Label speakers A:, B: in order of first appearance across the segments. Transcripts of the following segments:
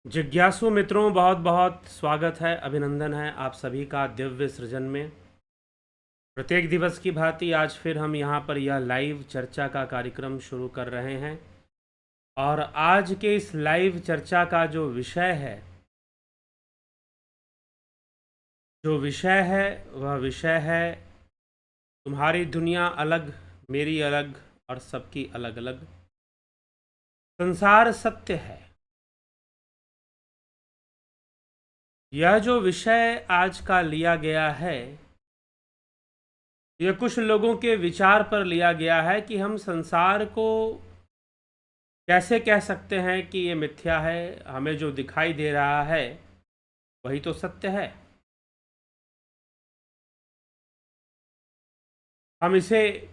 A: जिज्ञासु मित्रों, बहुत बहुत स्वागत है, अभिनंदन है आप सभी का दिव्य सृजन में। प्रत्येक दिवस की भांति आज फिर हम यहाँ पर यह लाइव चर्चा का कार्यक्रम शुरू कर रहे हैं और आज के इस लाइव चर्चा का जो विषय है वह विषय है तुम्हारी दुनिया अलग, मेरी अलग और सबकी अलग अलग। संसार सत्य है। यह जो विषय आज का लिया गया है, यह कुछ लोगों के विचार पर लिया गया है कि हम संसार को कैसे कह सकते हैं कि ये मिथ्या है, हमें जो दिखाई दे रहा है वही तो सत्य है। हम इसे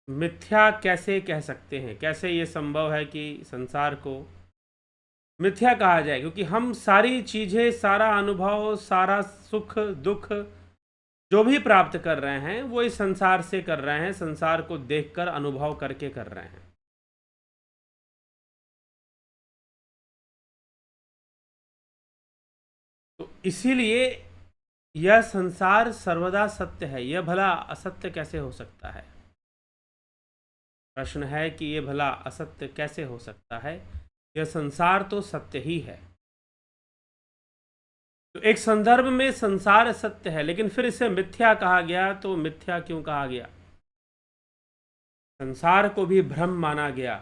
A: मिथ्या कैसे कह सकते हैं, कैसे ये संभव है कि संसार को मिथ्या कहा जाए, क्योंकि हम सारी चीज़ें, सारा अनुभव, सारा सुख दुख जो भी प्राप्त कर रहे हैं वो इस संसार से कर रहे हैं, संसार को देखकर अनुभव करके कर रहे हैं। तो इसीलिए यह संसार सर्वदा सत्य है। यह भला असत्य कैसे हो सकता है? प्रश्न है कि यह भला असत्य कैसे हो सकता है? यह संसार तो सत्य ही है। तो एक संदर्भ में संसार सत्य है, लेकिन फिर इसे मिथ्या कहा गया। तो मिथ्या क्यों कहा गया? संसार को भी भ्रम माना गया।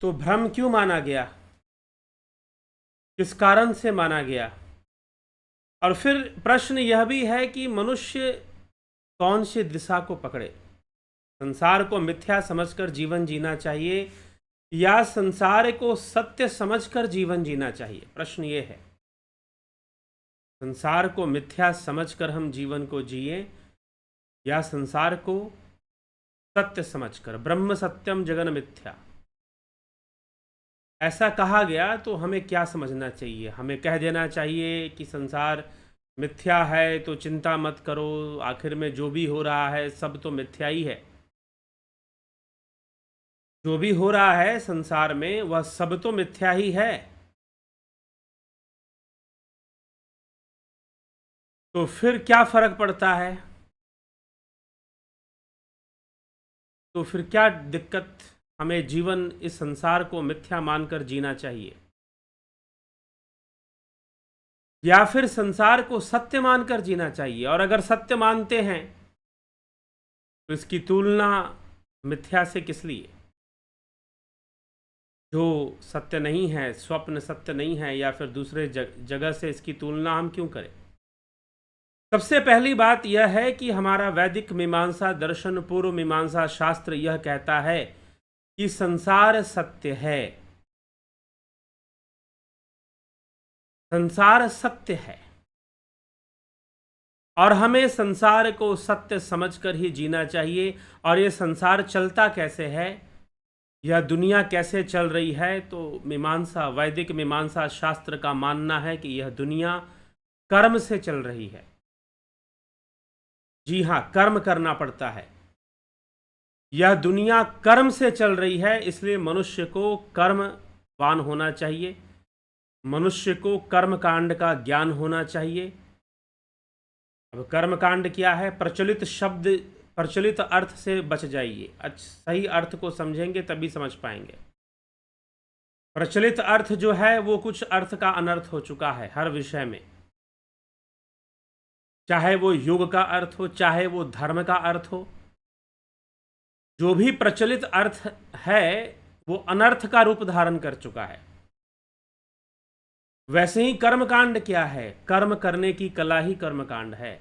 A: तो भ्रम क्यों माना गया? किस कारण से माना गया? और फिर प्रश्न यह भी है कि मनुष्य कौन सी दिशा को पकड़े? संसार को मिथ्या समझकर जीवन जीना चाहिए या संसार को सत्य समझकर जीवन जीना चाहिए? प्रश्न ये है। संसार को मिथ्या समझकर हम जीवन को जिए या संसार को सत्य समझकर? ब्रह्म सत्यम जगन मिथ्या ऐसा कहा गया, तो हमें क्या समझना चाहिए? हमें कह देना चाहिए कि संसार मिथ्या है तो चिंता मत करो, आखिर में जो भी हो रहा है सब तो मिथ्या ही है। जो भी हो रहा है संसार में वह सब तो मिथ्या ही है। तो फिर क्या फर्क पड़ता है? तो फिर क्या दिक्कत? हमें जीवन इस संसार को मिथ्या मानकर जीना चाहिए या फिर संसार को सत्य मानकर जीना चाहिए? और अगर सत्य मानते हैं तो इसकी तुलना मिथ्या से किस लिए? जो सत्य नहीं है, स्वप्न सत्य नहीं है, या फिर दूसरे जगह से इसकी तुलना हम क्यों करें? सबसे पहली बात यह है कि हमारा वैदिक मीमांसा दर्शन, पूर्व मीमांसा शास्त्र यह कहता है कि संसार सत्य है। संसार सत्य है और हमें संसार को सत्य समझकर ही जीना चाहिए। और ये संसार चलता कैसे है, यह दुनिया कैसे चल रही है? तो मीमांसा, वैदिक मीमांसा शास्त्र का मानना है कि यह दुनिया कर्म से चल रही है। जी हाँ, कर्म करना पड़ता है। यह दुनिया कर्म से चल रही है, इसलिए मनुष्य को कर्मवान होना चाहिए, मनुष्य को कर्मकांड का ज्ञान होना चाहिए। अब कर्मकांड क्या है? प्रचलित शब्द, प्रचलित अर्थ से बच जाइए। सही अर्थ को समझेंगे तभी समझ पाएंगे। प्रचलित अर्थ जो है वो कुछ अर्थ का अनर्थ हो चुका है हर विषय में, चाहे वो युग का अर्थ हो, चाहे वो धर्म का अर्थ हो। जो भी प्रचलित अर्थ है वो अनर्थ का रूप धारण कर चुका है। वैसे ही कर्मकांड क्या है? कर्म करने की कला ही कर्मकांड है।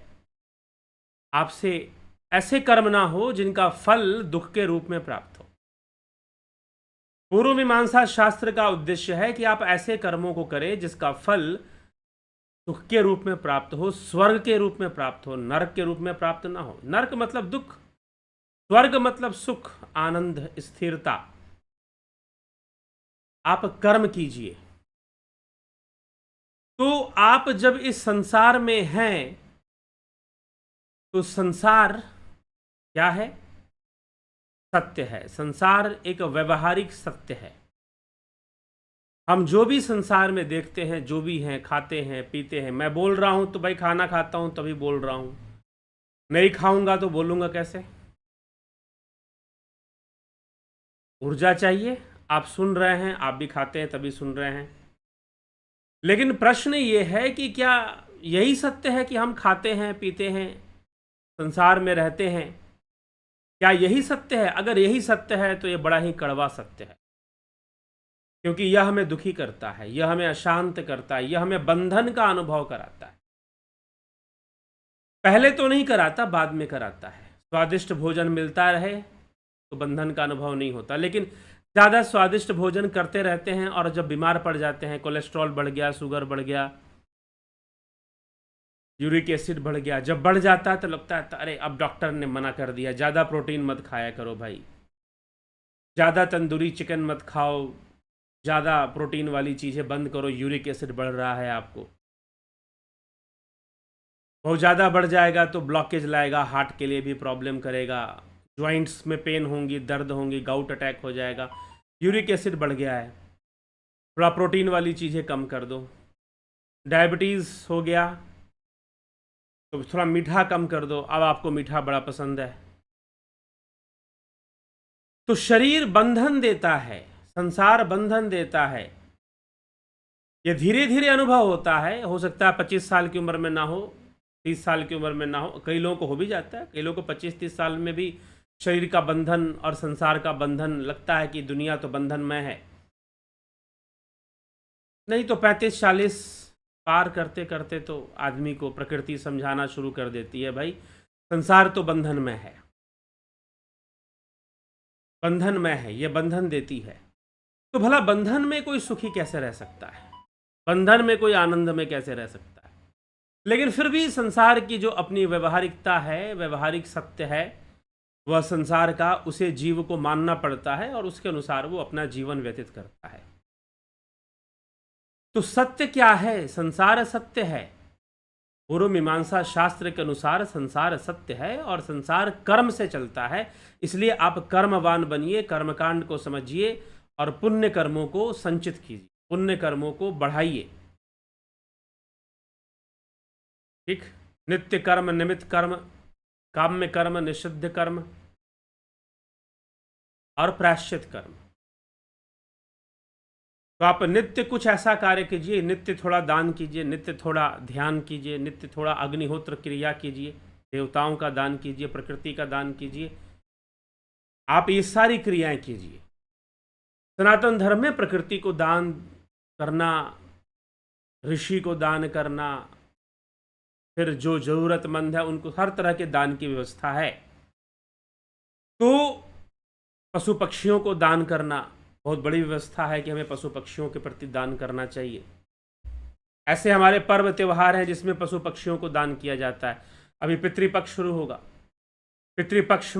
A: आपसे ऐसे कर्म ना हो जिनका फल दुख के रूप में प्राप्त हो। पूर्व मीमांसा शास्त्र का उद्देश्य है कि आप ऐसे कर्मों को करें जिसका फल सुख के रूप में प्राप्त हो, स्वर्ग के रूप में प्राप्त हो, नरक के रूप में प्राप्त ना हो। नरक मतलब दुख, स्वर्ग मतलब सुख, आनंद, स्थिरता। आप कर्म कीजिए। तो आप जब इस संसार में हैं तो संसार क्या है? सत्य है। संसार एक व्यवहारिक सत्य है। हम जो भी संसार में देखते हैं, जो भी हैं, खाते हैं, पीते हैं, मैं बोल रहा हूं तो भाई खाना खाता हूं तभी बोल रहा हूं, नहीं खाऊंगा तो बोलूंगा कैसे? ऊर्जा चाहिए। आप सुन रहे हैं, आप भी खाते हैं तभी सुन रहे हैं। लेकिन प्रश्न ये है कि क्या यही सत्य है कि हम खाते हैं, पीते हैं, संसार में रहते हैं? क्या यही सत्य है? अगर यही सत्य है तो ये बड़ा ही कड़वा सत्य है, क्योंकि यह हमें दुखी करता है, यह हमें अशांत करता है, यह हमें बंधन का अनुभव कराता है। पहले तो नहीं कराता, बाद में कराता है। स्वादिष्ट भोजन मिलता रहे तो बंधन का अनुभव नहीं होता, लेकिन ज़्यादा स्वादिष्ट भोजन करते रहते हैं और जब बीमार पड़ जाते हैं, कोलेस्ट्रॉल बढ़ गया, शुगर बढ़ गया, यूरिक एसिड बढ़ गया, जब बढ़ जाता है तो लगता है अरे अब डॉक्टर ने मना कर दिया, ज़्यादा प्रोटीन मत खाया करो भाई, ज़्यादा तंदूरी चिकन मत खाओ, ज़्यादा प्रोटीन वाली चीज़ें बंद करो, यूरिक एसिड बढ़ रहा है आपको। बहुत ज़्यादा बढ़ जाएगा तो ब्लॉकेज लाएगा, हार्ट के लिए भी प्रॉब्लम करेगा, जॉइंट्स में पेन होंगी, दर्द होंगी, गाउट अटैक हो जाएगा। यूरिक एसिड बढ़ गया है, थोड़ा प्रोटीन वाली चीज़ें कम कर दो। डायबिटीज़ हो गया तो थोड़ा मीठा कम कर दो, अब आपको मीठा बड़ा पसंद है। तो शरीर बंधन देता है, संसार बंधन देता है। ये धीरे धीरे अनुभव होता है, हो सकता है 25 साल की उम्र में ना हो, 30 साल की उम्र में ना हो, कई लोगों को हो भी जाता है, कई लोगों को 25-30 साल में भी शरीर का बंधन और संसार का बंधन लगता है कि दुनिया तो बंधन में है। नहीं तो 35-40 पार करते करते तो आदमी को प्रकृति समझाना शुरू कर देती है, भाई संसार तो बंधन में है, बंधन में है, ये बंधन देती है। तो भला बंधन में कोई सुखी कैसे रह सकता है? बंधन में कोई आनंद में कैसे रह सकता है? लेकिन फिर भी संसार की जो अपनी व्यवहारिकता है, व्यवहारिक सत्य है, वह संसार का, उसे जीव को मानना पड़ता है और उसके अनुसार वो अपना जीवन व्यतीत करता है। तो सत्य क्या है? संसार सत्य है। पूर्व मीमांसा शास्त्र के अनुसार संसार सत्य है और संसार कर्म से चलता है। इसलिए आप कर्मवान बनिए, कर्मकांड को समझिए और पुण्य कर्मों को संचित कीजिए, पुण्य कर्मों को बढ़ाइए। ठीक, नित्य कर्म, निमित्त कर्म, काम्य कर्म, निषिद्ध कर्म और प्रायश्चित कर्म। तो आप नित्य कुछ ऐसा कार्य कीजिए, नित्य थोड़ा दान कीजिए, नित्य थोड़ा ध्यान कीजिए, नित्य थोड़ा अग्निहोत्र क्रिया कीजिए, देवताओं का दान कीजिए, प्रकृति का दान कीजिए, आप ये सारी क्रियाएं कीजिए। सनातन धर्म में प्रकृति को दान करना, ऋषि को दान करना, फिर जो जरूरतमंद है उनको हर तरह के दान की व्यवस्था है। तो पशु पक्षियों को दान करना बहुत बड़ी व्यवस्था है कि हमें पशु पक्षियों के प्रति दान करना चाहिए। ऐसे हमारे पर्व त्यौहार हैं जिसमें पशु पक्षियों को दान किया जाता है। अभी पितृपक्ष शुरू होगा, पितृपक्ष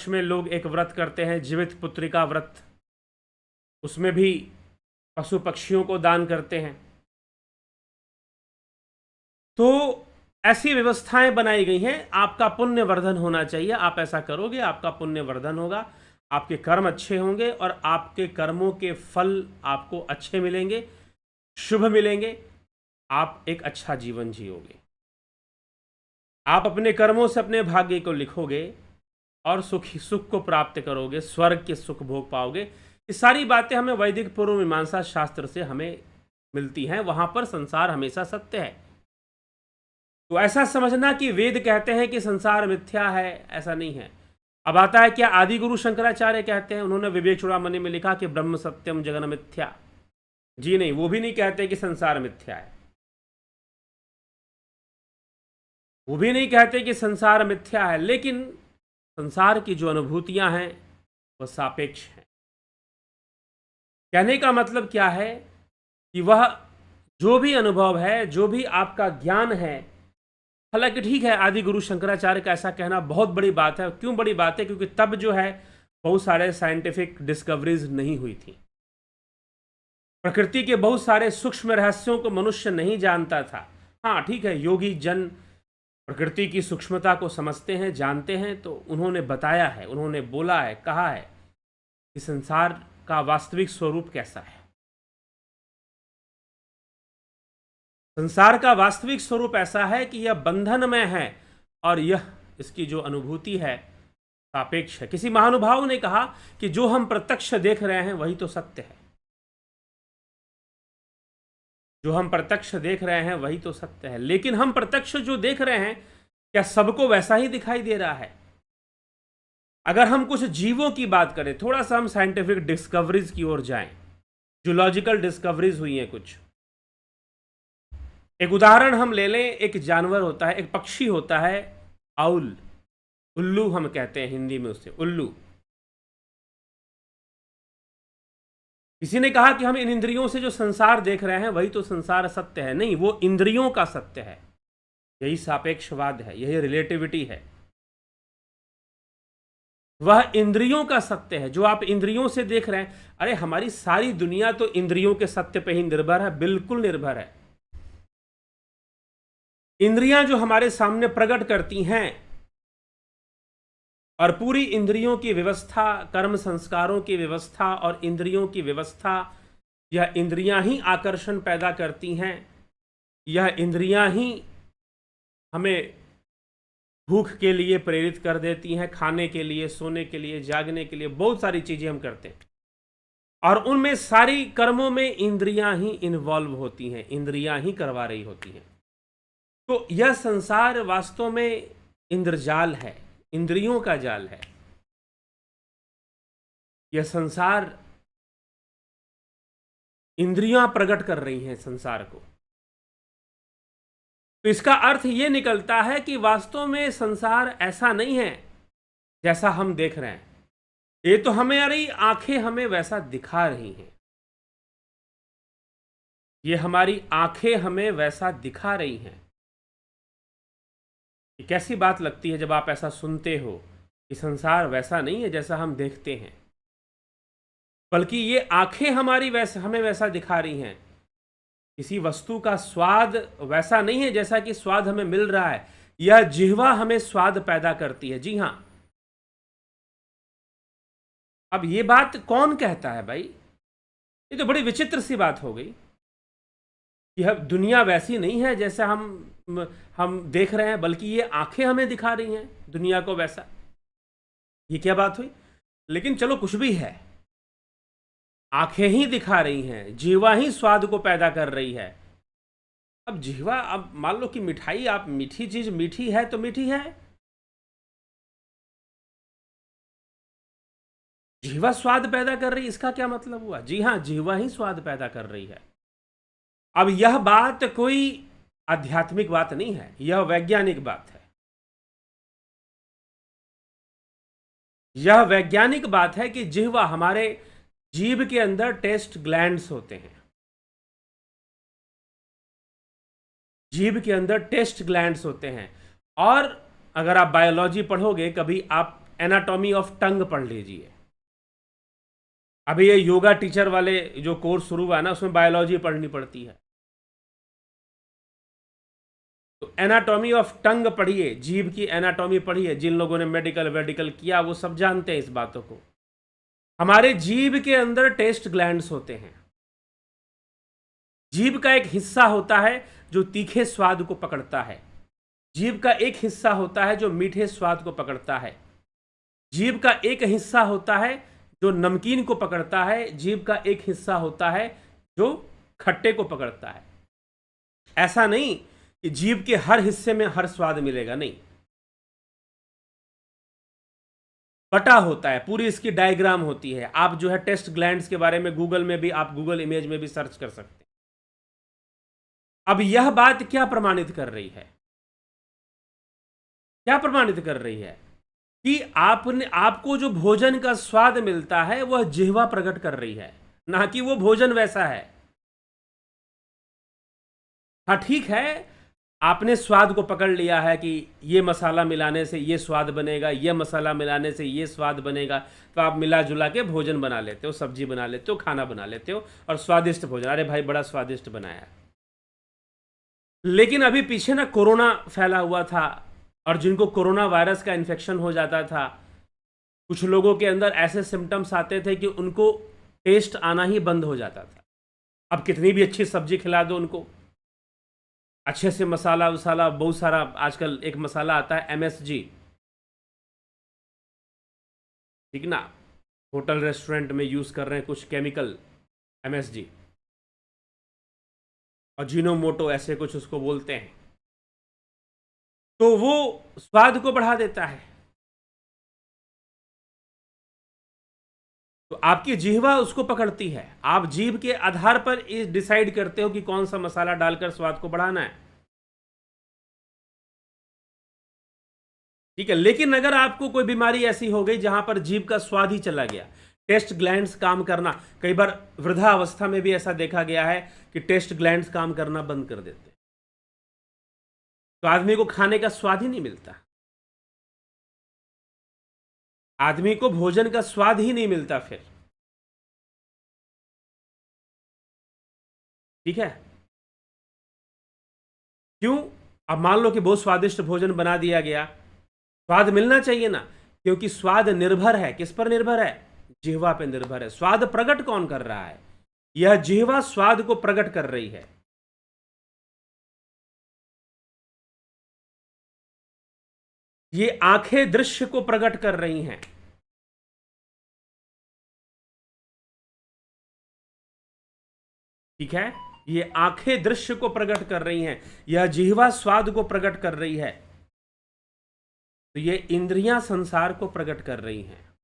A: में लोग एक व्रत करते हैं, जीवित पुत्रिका व्रत, उसमें भी पशु पक्षियों को दान करते हैं। तो ऐसी व्यवस्थाएं बनाई गई हैं, आपका पुण्य वर्धन होना चाहिए। आप ऐसा करोगे, आपका पुण्य वर्धन होगा, आपके कर्म अच्छे होंगे और आपके कर्मों के फल आपको अच्छे मिलेंगे, शुभ मिलेंगे, आप एक अच्छा जीवन जियोगे। आप अपने कर्मों से अपने भाग्य को लिखोगे और सुख को प्राप्त करोगे, स्वर्ग के सुख भोग पाओगे। ये सारी बातें हमें वैदिक पूर्व मीमांसा शास्त्र से हमें मिलती हैं, वहां पर संसार हमेशा सत्य है। तो ऐसा समझना कि वेद कहते हैं कि संसार मिथ्या है, ऐसा नहीं है। अब आता है क्या आदि गुरु शंकराचार्य कहते हैं, उन्होंने विवेक चूड़ामणि में लिखा कि ब्रह्म सत्यम जगन मिथ्या। जी नहीं, वो भी नहीं कहते कि संसार मिथ्या है, वो भी नहीं कहते कि संसार मिथ्या है, लेकिन संसार की जो अनुभूतियां हैं वह सापेक्ष हैं। कहने का मतलब क्या है कि वह जो भी अनुभव है, जो भी आपका ज्ञान है, हालांकि ठीक है आदि गुरु शंकराचार्य का ऐसा कहना बहुत बड़ी बात है। क्यों बड़ी बात है? क्योंकि तब जो है बहुत सारे साइंटिफिक डिस्कवरीज नहीं हुई थी, प्रकृति के बहुत सारे सूक्ष्म रहस्यों को मनुष्य नहीं जानता था। हाँ ठीक है, योगी जन प्रकृति की सूक्ष्मता को समझते हैं, जानते हैं, तो उन्होंने बताया है, उन्होंने बोला है, कहा है कि संसार का वास्तविक स्वरूप कैसा है। संसार का वास्तविक स्वरूप ऐसा है कि यह बंधन में है और यह इसकी जो अनुभूति है सापेक्ष है। किसी महानुभाव ने कहा कि जो हम प्रत्यक्ष देख रहे हैं वही तो सत्य है। जो हम प्रत्यक्ष देख रहे हैं वही तो सत्य है, लेकिन हम प्रत्यक्ष जो देख रहे हैं क्या सबको वैसा ही दिखाई दे रहा है? अगर हम कुछ जीवों की बात करें, थोड़ा सा हम साइंटिफिक डिस्कवरीज की ओर जाएं, जूलॉजिकल डिस्कवरीज हुई हैं कुछ। एक उदाहरण हम ले लें, एक जानवर होता है, एक पक्षी होता है आउल, उल्लू हम कहते हैं हिंदी में उसे, उल्लू। किसी ने कहा कि हम इन इंद्रियों से जो संसार देख रहे हैं वही तो संसार सत्य है। नहीं, वो इंद्रियों का सत्य है। यही सापेक्षवाद है, यही रिलेटिविटी है। वह इंद्रियों का सत्य है जो आप इंद्रियों से देख रहे हैं। अरे हमारी सारी दुनिया तो इंद्रियों के सत्य पे ही निर्भर है, बिल्कुल निर्भर है। इंद्रियां जो हमारे सामने प्रकट करती हैं और पूरी इंद्रियों की व्यवस्था, कर्म संस्कारों की व्यवस्था और इंद्रियों की व्यवस्था, यह इंद्रियां ही आकर्षण पैदा करती हैं। यह इंद्रियां ही हमें भूख के लिए प्रेरित कर देती हैं, खाने के लिए, सोने के लिए, जागने के लिए, बहुत सारी चीजें हम करते हैं और उनमें सारी कर्मों में इंद्रियां ही इन्वॉल्व होती हैं, इंद्रियां ही करवा रही होती हैं। तो यह संसार वास्तव में इंद्रजाल है, इंद्रियों का जाल है। यह संसार, इंद्रियां प्रकट कर रही हैं संसार को। तो इसका अर्थ यह निकलता है कि वास्तव में संसार ऐसा नहीं है जैसा हम देख रहे हैं। ये तो हमारी आंखें हमें वैसा दिखा रही हैं, ये हमारी आंखें हमें वैसा दिखा रही हैं। ये कैसी बात लगती है जब आप ऐसा सुनते हो कि संसार वैसा नहीं है जैसा हम देखते हैं, बल्कि ये आंखें हमारी हमें वैसा दिखा रही हैं। किसी वस्तु का स्वाद वैसा नहीं है जैसा कि स्वाद हमें मिल रहा है। यह जिह्वा हमें स्वाद पैदा करती है। जी हां। अब ये बात कौन कहता है भाई? ये तो बड़ी विचित्र सी बात हो गई कि दुनिया वैसी नहीं है जैसा हम देख रहे हैं, बल्कि ये आंखें हमें दिखा रही हैं दुनिया को वैसा। ये क्या बात हुई? लेकिन चलो कुछ भी है, आंखें ही दिखा रही हैं, जिह्वा ही स्वाद को पैदा कर रही है। अब जिह्वा, अब मान लो कि मिठाई, आप मीठी चीज मीठी है तो मीठी है, जिह्वा स्वाद पैदा कर रही, इसका क्या मतलब हुआ? जी हां, जिह्वा ही स्वाद पैदा कर रही है। अब यह बात कोई आध्यात्मिक बात नहीं है, यह वैज्ञानिक बात है। यह वैज्ञानिक बात है कि जिह्वा, हमारे जीभ के अंदर टेस्ट ग्लैंड्स होते हैं, जीभ के अंदर टेस्ट ग्लैंड्स होते हैं। और अगर आप बायोलॉजी पढ़ोगे कभी, आप एनाटॉमी ऑफ टंग पढ़ लीजिए। अभी ये योगा टीचर वाले जो कोर्स शुरू हुआ है ना, उसमें बायोलॉजी पढ़नी पड़ती है। तो एनाटॉमी ऑफ टंग पढ़िए, जीभ की एनाटॉमी पढ़िए। जिन लोगों ने मेडिकल वेडिकल किया वो सब जानते हैं इस बातों को। हमारे जीभ के अंदर टेस्ट ग्लैंड्स होते हैं। जीभ का एक हिस्सा होता है जो तीखे स्वाद को पकड़ता है, जीभ का एक हिस्सा होता है जो मीठे स्वाद को पकड़ता है, जीभ का एक हिस्सा होता है जो नमकीन को पकड़ता है, जीभ का एक हिस्सा होता है जो खट्टे को पकड़ता है। ऐसा नहीं कि जीभ के हर हिस्से में हर स्वाद मिलेगा, नहीं, बटा होता है, पूरी इसकी डायग्राम होती है। आप जो है टेस्ट ग्लैंड्स के बारे में गूगल में भी, आप गूगल इमेज में भी सर्च कर सकते हैं। अब यह बात क्या प्रमाणित कर रही है? क्या प्रमाणित कर रही है? कि आपको जो भोजन का स्वाद मिलता है वह जिह्वा प्रकट कर रही है, ना कि वो भोजन वैसा है। हाँ ठीक है, आपने स्वाद को पकड़ लिया है कि ये मसाला मिलाने से ये स्वाद बनेगा, ये मसाला मिलाने से ये स्वाद बनेगा, तो आप मिला जुला के भोजन बना लेते हो, सब्जी बना लेते हो, खाना बना लेते हो और स्वादिष्ट भोजन, अरे भाई बड़ा स्वादिष्ट बनाया। लेकिन अभी पीछे ना कोरोना फैला हुआ था और जिनको कोरोना वायरस का इन्फेक्शन हो जाता था, कुछ लोगों के अंदर ऐसे सिम्टम्स आते थे कि उनको टेस्ट आना ही बंद हो जाता था। अब कितनी भी अच्छी सब्जी खिला दो उनको, अच्छे से मसाला वसाला बहुत सारा, आजकल एक मसाला आता है MSG, ठीक ना, होटल रेस्टोरेंट में यूज कर रहे हैं कुछ केमिकल, MSG, अजीनोमोटो ऐसे कुछ उसको बोलते हैं, तो वो स्वाद को बढ़ा देता है। तो आपकी जिह्वा उसको पकड़ती है, आप जीभ के आधार पर डिसाइड करते हो कि कौन सा मसाला डालकर स्वाद को बढ़ाना है, ठीक है। लेकिन अगर आपको कोई बीमारी ऐसी हो गई जहां पर जीभ का स्वाद ही चला गया, टेस्ट ग्लैंड्स काम करना, कई बार वृद्धावस्था में भी ऐसा देखा गया है कि टेस्ट ग्लैंड्स काम करना बंद कर देते हैं, तो आदमी को खाने का स्वाद ही नहीं मिलता, आदमी को भोजन का स्वाद ही नहीं मिलता फिर, ठीक है। क्यों? अब मान लो कि बहुत स्वादिष्ट भोजन बना दिया गया, स्वाद मिलना चाहिए ना, क्योंकि स्वाद निर्भर है, किस पर निर्भर है? जिह्वा पे निर्भर है। स्वाद प्रकट कौन कर रहा है? यह जिह्वा स्वाद को प्रकट कर रही है। ये आंखें दृश्य को प्रकट कर रही हैं, ठीक है। ये आंखें दृश्य को प्रकट कर रही हैं, यह जिह्वा स्वाद को प्रकट कर रही है, तो ये इंद्रियां संसार को प्रकट कर रही हैं,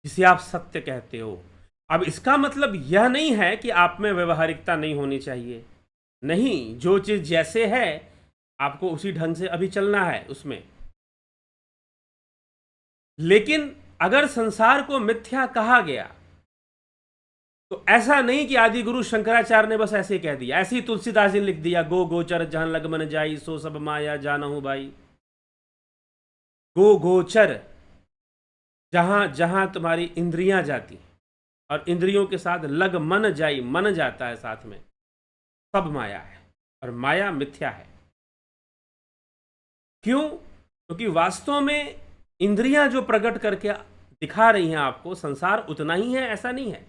A: जिसे आप सत्य कहते हो। अब इसका मतलब यह नहीं है कि आप में व्यवहारिकता नहीं होनी चाहिए, नहीं, जो चीज जैसे है आपको उसी ढंग से अभी चलना है उसमें। लेकिन अगर संसार को मिथ्या कहा गया तो ऐसा नहीं कि आदि गुरु शंकराचार्य ने बस ऐसे ही कह दिया, ऐसे ही तुलसीदास जी ने लिख दिया, गो गोचर जहां लग मन जाई, सो सब माया जानहु भाई। गो गोचर, जहां जहां तुम्हारी इंद्रियां जाती और इंद्रियों के साथ लग मन जाई, मन जाता है साथ में, सब माया है, और माया मिथ्या है। क्यों? क्योंकि वास्तव में इंद्रियां जो प्रकट करके दिखा रही हैं आपको, संसार उतना ही है ऐसा नहीं है।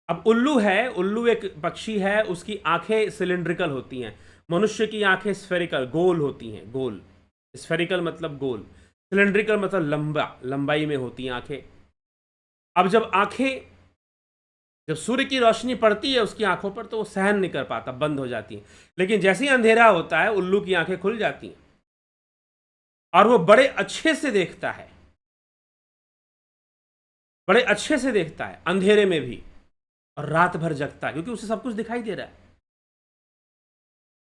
A: अब उल्लू है, उल्लू एक पक्षी है, उसकी आंखें सिलिंड्रिकल होती हैं, मनुष्य की आंखें स्फेरिकल गोल होती हैं, गोल, स्फेरिकल मतलब गोल, सिलिंड्रिकल मतलब लंबा, लंबाई में होती हैं आंखें। अब जब सूर्य की रोशनी पड़ती है उसकी आंखों पर तो वो सहन नहीं कर पाता, बंद हो जाती है। लेकिन जैसे ही अंधेरा होता है उल्लू की आंखें खुल जाती हैं और वो बड़े अच्छे से देखता है, बड़े अच्छे से देखता है अंधेरे में भी, और रात भर जगता है, क्योंकि उसे सब कुछ दिखाई दे रहा है।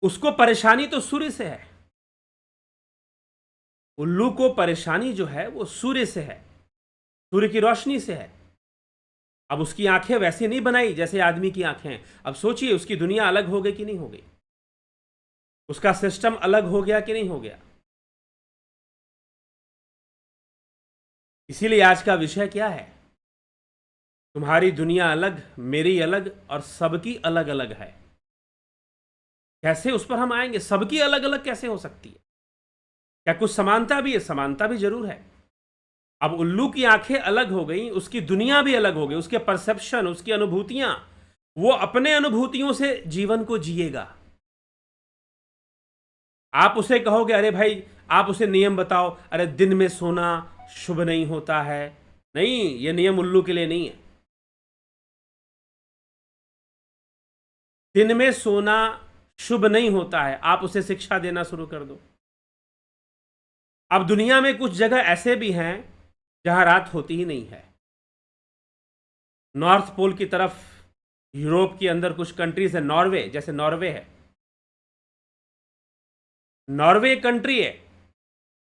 A: उसको परेशानी तो सूर्य से है, उल्लू को परेशानी जो है वो सूर्य से है, सूर्य की रोशनी से है। अब उसकी आंखें वैसी नहीं बनाई जैसे आदमी की आंखें हैं। अब सोचिए उसकी दुनिया अलग हो गई कि नहीं हो गई, उसका सिस्टम अलग हो गया कि नहीं हो गया। इसीलिए आज का विषय क्या है? तुम्हारी दुनिया अलग, मेरी अलग, और सबकी अलग अलग है। कैसे, उस पर हम आएंगे। सबकी अलग अलग कैसे हो सकती है? क्या कुछ समानता भी है? समानता भी जरूर है। अब उल्लू की आंखें अलग हो गई, उसकी दुनिया भी अलग हो गई, उसके परसेप्शन, उसकी अनुभूतियां, वो अपने अनुभूतियों से जीवन को जिएगा। आप उसे कहोगे अरे भाई, आप उसे नियम बताओ, अरे दिन में सोना शुभ नहीं होता है, नहीं, ये नियम उल्लू के लिए नहीं है। दिन में सोना शुभ नहीं होता है, आप उसे शिक्षा देना शुरू कर दो। अब दुनिया में कुछ जगह ऐसे भी हैं जहां रात होती ही नहीं है। नॉर्थ पोल की तरफ, यूरोप के अंदर कुछ कंट्रीज है, नॉर्वे, जैसे नॉर्वे है, नॉर्वे कंट्री है,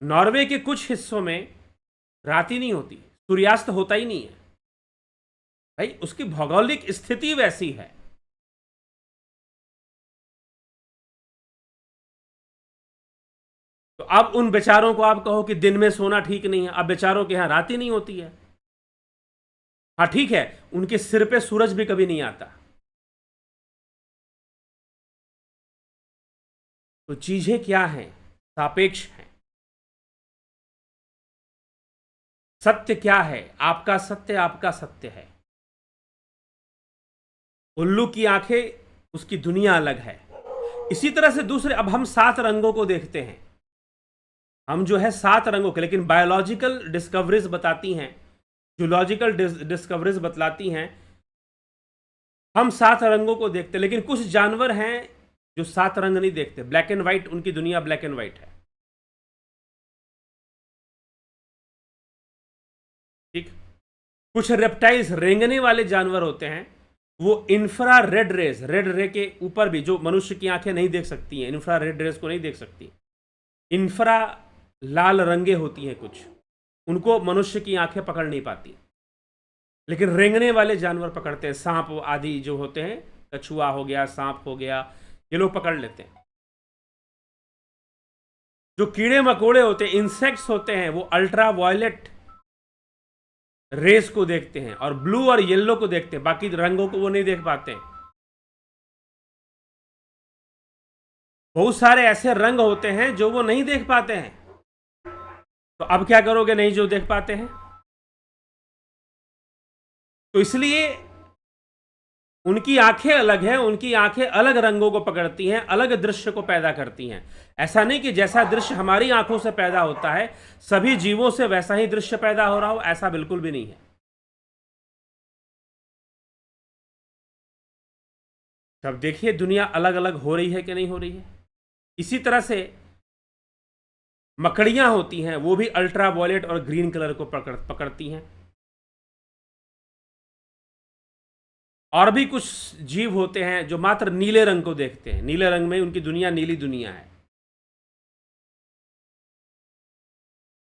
A: नॉर्वे के कुछ हिस्सों में रात ही नहीं होती, सूर्यास्त होता ही नहीं है। भाई उसकी भौगोलिक स्थिति वैसी है। तो अब उन बेचारों को आप कहो कि दिन में सोना ठीक नहीं है, अब बेचारों के यहां रात ही नहीं होती है। हाँ ठीक है, उनके सिर पे सूरज भी कभी नहीं आता। तो चीजें क्या हैं? सापेक्ष हैं। सत्य क्या है? आपका सत्य आपका सत्य है। उल्लू की आंखें उसकी दुनिया अलग है। इसी तरह से दूसरे, अब हम 7 रंगों को देखते हैं, हम जो है 7 रंगों के, लेकिन बायोलॉजिकल डिस्कवरीज बताती हैं, जूलॉजिकल डिस्कवरीज बतलाती हैं, हम 7 रंगों को देखते हैं, लेकिन कुछ जानवर हैं जो 7 रंग नहीं देखते, ब्लैक एंड व्हाइट, उनकी दुनिया ब्लैक एंड व्हाइट है। ठीक। कुछ रेप्टाइल्स, रेंगने वाले जानवर होते हैं, वो इंफ्रा रेड रेज, रेड रे के ऊपर भी, जो मनुष्य की आंखें नहीं देख सकती हैं, इंफ्रा रेड रेज को नहीं देख सकती, इंफ्रा लाल रंगे होती हैं कुछ, उनको मनुष्य की आंखें पकड़ नहीं पाती, लेकिन रेंगने वाले जानवर पकड़ते हैं, सांप आदि जो होते हैं, कछुआ हो गया, सांप हो गया, ये लोग पकड़ लेते हैं। जो कीड़े मकोड़े होते हैं, इंसेक्ट्स होते हैं, वो अल्ट्रा वायलेट रेस को देखते हैं और ब्लू और येलो को देखते हैं, बाकी रंगों को वो नहीं देख पाते हैं। बहुत सारे ऐसे रंग होते हैं जो वो नहीं देख पाते हैं। तो अब क्या करोगे नहीं जो देख पाते हैं? तो इसलिए उनकी आंखें अलग हैं, उनकी आंखें अलग रंगों को पकड़ती हैं, अलग दृश्य को पैदा करती हैं। ऐसा नहीं कि जैसा दृश्य हमारी आंखों से पैदा होता है सभी जीवों से वैसा ही दृश्य पैदा हो रहा हो, ऐसा बिल्कुल भी नहीं है। तब देखिए दुनिया अलग अलग हो रही है कि नहीं हो रही है। इसी तरह से मकड़ियां होती हैं, वो भी अल्ट्रा वायलेट और ग्रीन कलर को पकड़ती हैं। और भी कुछ जीव होते हैं जो मात्र नीले रंग को देखते हैं, नीले रंग में उनकी दुनिया नीली दुनिया है।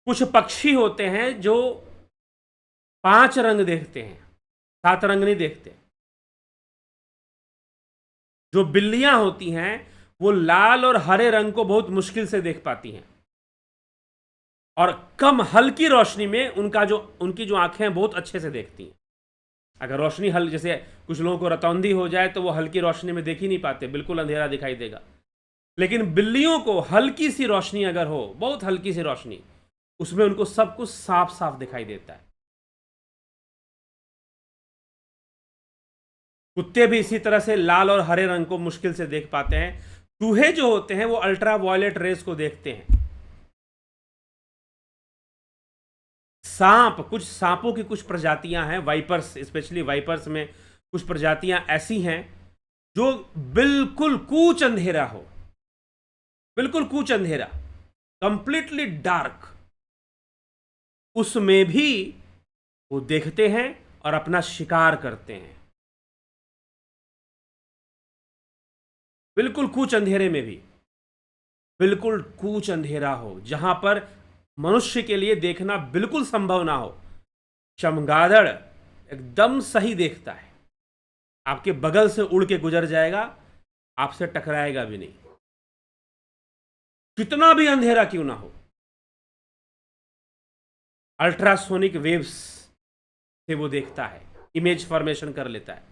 A: कुछ पक्षी होते हैं जो 5 रंग देखते हैं, 7 रंग नहीं देखते। जो बिल्लियां होती हैं वो लाल और हरे रंग को बहुत मुश्किल से देख पाती हैं, और कम हल्की रोशनी में उनकी जो आंखें बहुत अच्छे से देखती हैं। अगर रोशनी जैसे कुछ लोगों को रतौंधी हो जाए तो वो हल्की रोशनी में देख ही नहीं पाते, बिल्कुल अंधेरा दिखाई देगा। लेकिन बिल्लियों को हल्की सी रोशनी अगर हो, बहुत हल्की सी रोशनी, उसमें उनको सब कुछ साफ साफ दिखाई देता है। कुत्ते भी इसी तरह से लाल और हरे रंग को मुश्किल से देख पाते हैं। चूहे जो होते हैं वो अल्ट्रा वायलेट रेस को देखते हैं। कुछ सांपों की कुछ प्रजातियां हैं, वाइपर्स, स्पेशली वाइपर्स में कुछ प्रजातियां ऐसी हैं जो बिल्कुल कूच अंधेरा हो, बिल्कुल कूच अंधेरा, कंप्लीटली डार्क, उसमें भी वो देखते हैं और अपना शिकार करते हैं। बिल्कुल कूच अंधेरे में भी, बिल्कुल कूच अंधेरा हो जहां पर मनुष्य के लिए देखना बिल्कुल संभव ना हो, चमगादड़ एकदम सही देखता है, आपके बगल से उड़ के गुजर जाएगा, आपसे टकराएगा भी नहीं, कितना भी अंधेरा क्यों ना हो। अल्ट्रासोनिक वेव्स से वो देखता है, इमेज फॉर्मेशन कर लेता है,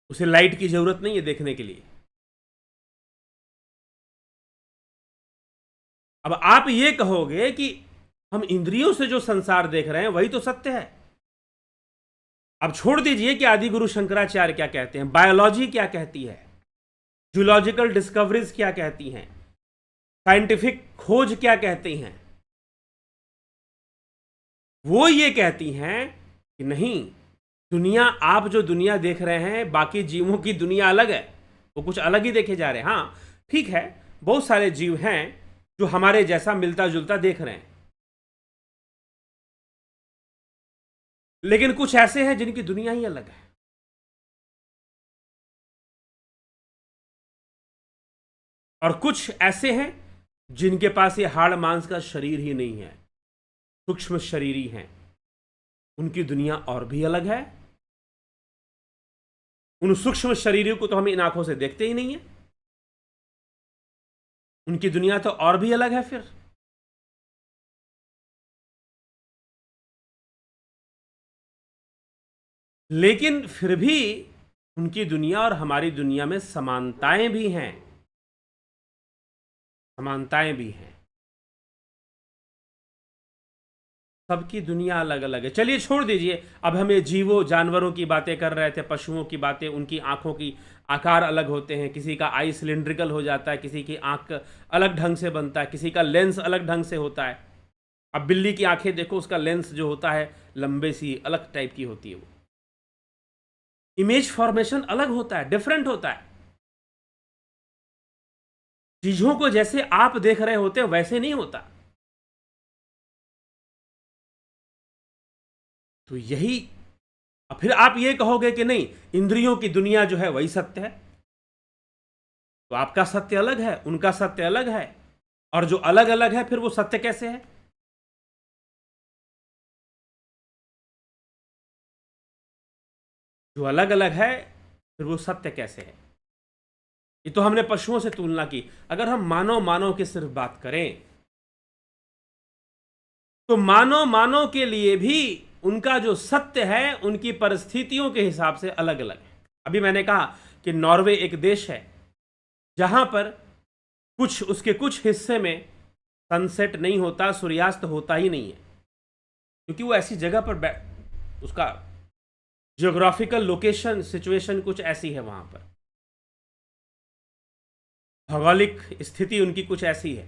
A: उसे लाइट की जरूरत नहीं है देखने के लिए। अब आप ये कहोगे कि हम इंद्रियों से जो संसार देख रहे हैं वही तो सत्य है। अब छोड़ दीजिए कि आदि गुरु शंकराचार्य क्या कहते हैं, बायोलॉजी क्या कहती है, जूलॉजिकल डिस्कवरीज क्या कहती हैं, साइंटिफिक खोज क्या कहती हैं। वो ये कहती हैं कि नहीं, दुनिया, आप जो दुनिया देख रहे हैं बाकी जीवों की दुनिया अलग है, वो कुछ अलग ही देखे जा रहे हैं। हाँ ठीक है, बहुत सारे जीव हैं जो हमारे जैसा मिलता जुलता देख रहे हैं, लेकिन कुछ ऐसे हैं जिनकी दुनिया ही अलग है। और कुछ ऐसे हैं जिनके पास ये हाड़ मांस का शरीर ही नहीं है, सूक्ष्म शरीरी हैं, उनकी दुनिया और भी अलग है। उन सूक्ष्म शरीरों को तो हम इन आंखों से देखते ही नहीं है, उनकी दुनिया तो और भी अलग है फिर। लेकिन फिर भी उनकी दुनिया और हमारी दुनिया में समानताएं भी हैं, समानताएं भी हैं। सबकी दुनिया अलग अलग है। चलिए छोड़ दीजिए, अब हम ये जीवों जानवरों की बातें कर रहे थे, पशुओं की बातें, उनकी आंखों की आकार अलग होते हैं, किसी का आई सिलिंड्रिकल हो जाता है, किसी की आंख अलग ढंग से बनता है, किसी का लेंस अलग ढंग से होता है। अब बिल्ली की आंखें देखो, उसका लेंस जो होता है लंबे सी अलग टाइप की होती है। वो इमेज फॉर्मेशन अलग होता है, डिफरेंट होता है। चीजों को जैसे आप देख रहे होते वैसे नहीं होता। तो यही, फिर आप ये कहोगे कि नहीं, इंद्रियों की दुनिया जो है वही सत्य है, तो आपका सत्य अलग है, उनका सत्य अलग है, और जो अलग अलग है फिर वो सत्य कैसे है? जो अलग अलग है फिर वो सत्य कैसे है? ये तो हमने पशुओं से तुलना की। अगर हम मानव मानव की सिर्फ बात करें, तो मानव मानव के लिए भी उनका जो सत्य है उनकी परिस्थितियों के हिसाब से अलग अलग है। अभी मैंने कहा कि नॉर्वे एक देश है जहां पर उसके कुछ हिस्से में सनसेट नहीं होता, सूर्यास्त होता ही नहीं है, क्योंकि वो ऐसी जगह पर उसका जियोग्राफिकल लोकेशन सिचुएशन कुछ ऐसी है, वहां पर भौगोलिक स्थिति उनकी कुछ ऐसी है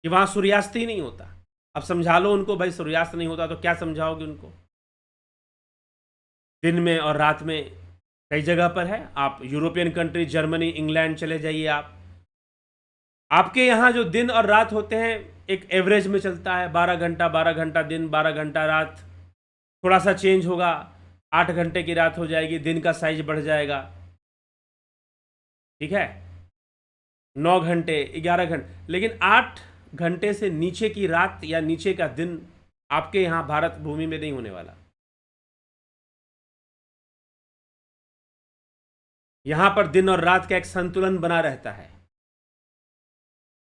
A: कि वहां सूर्यास्त ही नहीं होता। अब समझा लो उनको, भाई सूर्यास्त नहीं होता तो क्या समझाओगे उनको? दिन में और रात में कई जगह पर है। आप यूरोपियन कंट्री, जर्मनी, इंग्लैंड चले जाइए, आपके यहाँ जो दिन और रात होते हैं एक एवरेज में चलता है, 12 घंटा 12 घंटा दिन, 12 घंटा रात। थोड़ा सा चेंज होगा, 8 घंटे की रात हो जाएगी, दिन का साइज बढ़ जाएगा, ठीक है, 9 घंटे, 11 घंटे। लेकिन 8 घंटे से नीचे की रात या नीचे का दिन आपके यहाँ भारत भूमि में नहीं होने वाला। यहां पर दिन और रात का एक संतुलन बना रहता है,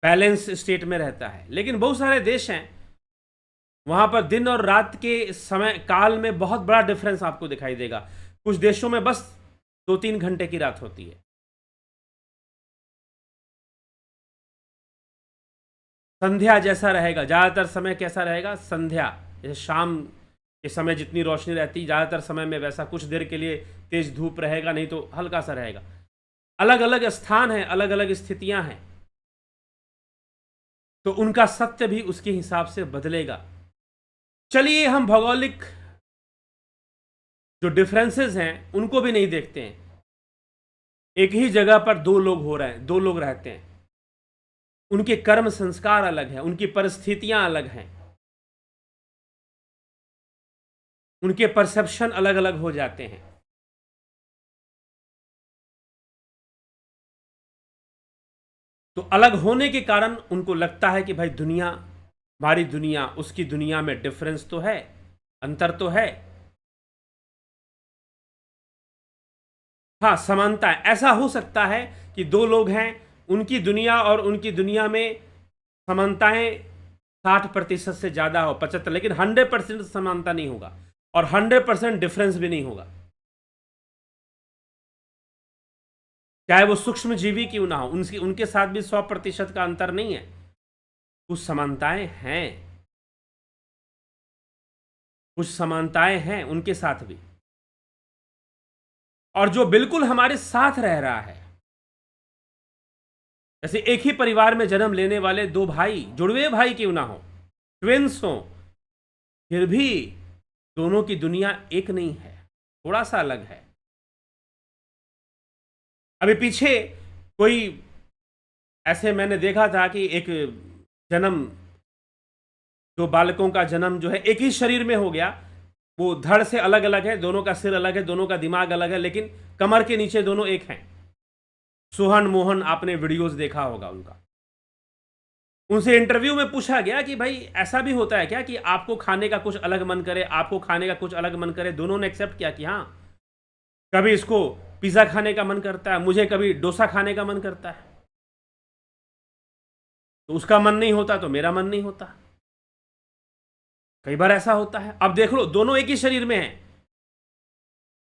A: बैलेंस स्टेट में रहता है। लेकिन बहुत सारे देश हैं वहां पर दिन और रात के समय काल में बहुत बड़ा डिफरेंस आपको दिखाई देगा। कुछ देशों में बस 2-3 घंटे की रात होती है। संध्या जैसा रहेगा, ज्यादातर समय कैसा रहेगा? संध्या, जैसे शाम के समय जितनी रोशनी रहती, ज्यादातर समय में वैसा कुछ देर के लिए तेज धूप रहेगा, नहीं तो हल्का सा रहेगा। अलग अलग स्थान है, अलग अलग स्थितियां हैं, तो उनका सत्य भी उसके हिसाब से बदलेगा। चलिए हम भौगोलिक जो डिफरेंसेस हैं उनको भी नहीं देखते हैं। एक ही जगह पर दो लोग हो रहे हैं, दो लोग रहते हैं, उनके कर्म संस्कार अलग हैं, उनकी परिस्थितियां अलग हैं, उनके परसेप्शन अलग अलग हो जाते हैं। तो अलग होने के कारण उनको लगता है कि भाई दुनिया, हमारी दुनिया उसकी दुनिया में डिफरेंस तो है, अंतर तो है। हाँ, समानता है। ऐसा हो सकता है कि दो लोग हैं, उनकी दुनिया और उनकी दुनिया में समानताएं 60% से ज्यादा हो, 75, लेकिन 100% समानता नहीं होगा और 100% डिफरेंस भी नहीं होगा। चाहे वो सूक्ष्म जीवी क्यों ना हो, उनके साथ भी 100% का अंतर नहीं है। कुछ समानताएं हैं, कुछ समानताएं हैं उनके साथ भी। और जो बिल्कुल हमारे साथ रह रहा है, जैसे एक ही परिवार में जन्म लेने वाले दो भाई, जुड़वे भाई क्यों ना हो, ट्विंस हो, फिर भी दोनों की दुनिया एक नहीं है, थोड़ा सा अलग है। अभी पीछे कोई ऐसे मैंने देखा था कि एक जन्म, दो बालकों का जन्म जो है एक ही शरीर में हो गया, वो धड़ से अलग अलग है, दोनों का सिर अलग है, दोनों का दिमाग अलग है, लेकिन कमर के नीचे दोनों एक हैं। सोहन मोहन, आपने वीडियोस देखा होगा उनका। उनसे इंटरव्यू में पूछा गया कि भाई ऐसा भी होता है क्या कि आपको खाने का कुछ अलग मन करे, आपको खाने का कुछ अलग मन करे? दोनों ने एक्सेप्ट किया कि हाँ, कभी इसको पिज्जा खाने का मन करता है, मुझे कभी डोसा खाने का मन करता है, तो उसका मन नहीं होता तो मेरा मन नहीं होता। कई बार ऐसा होता है। अब देख लो, दोनों एक ही शरीर में हैं,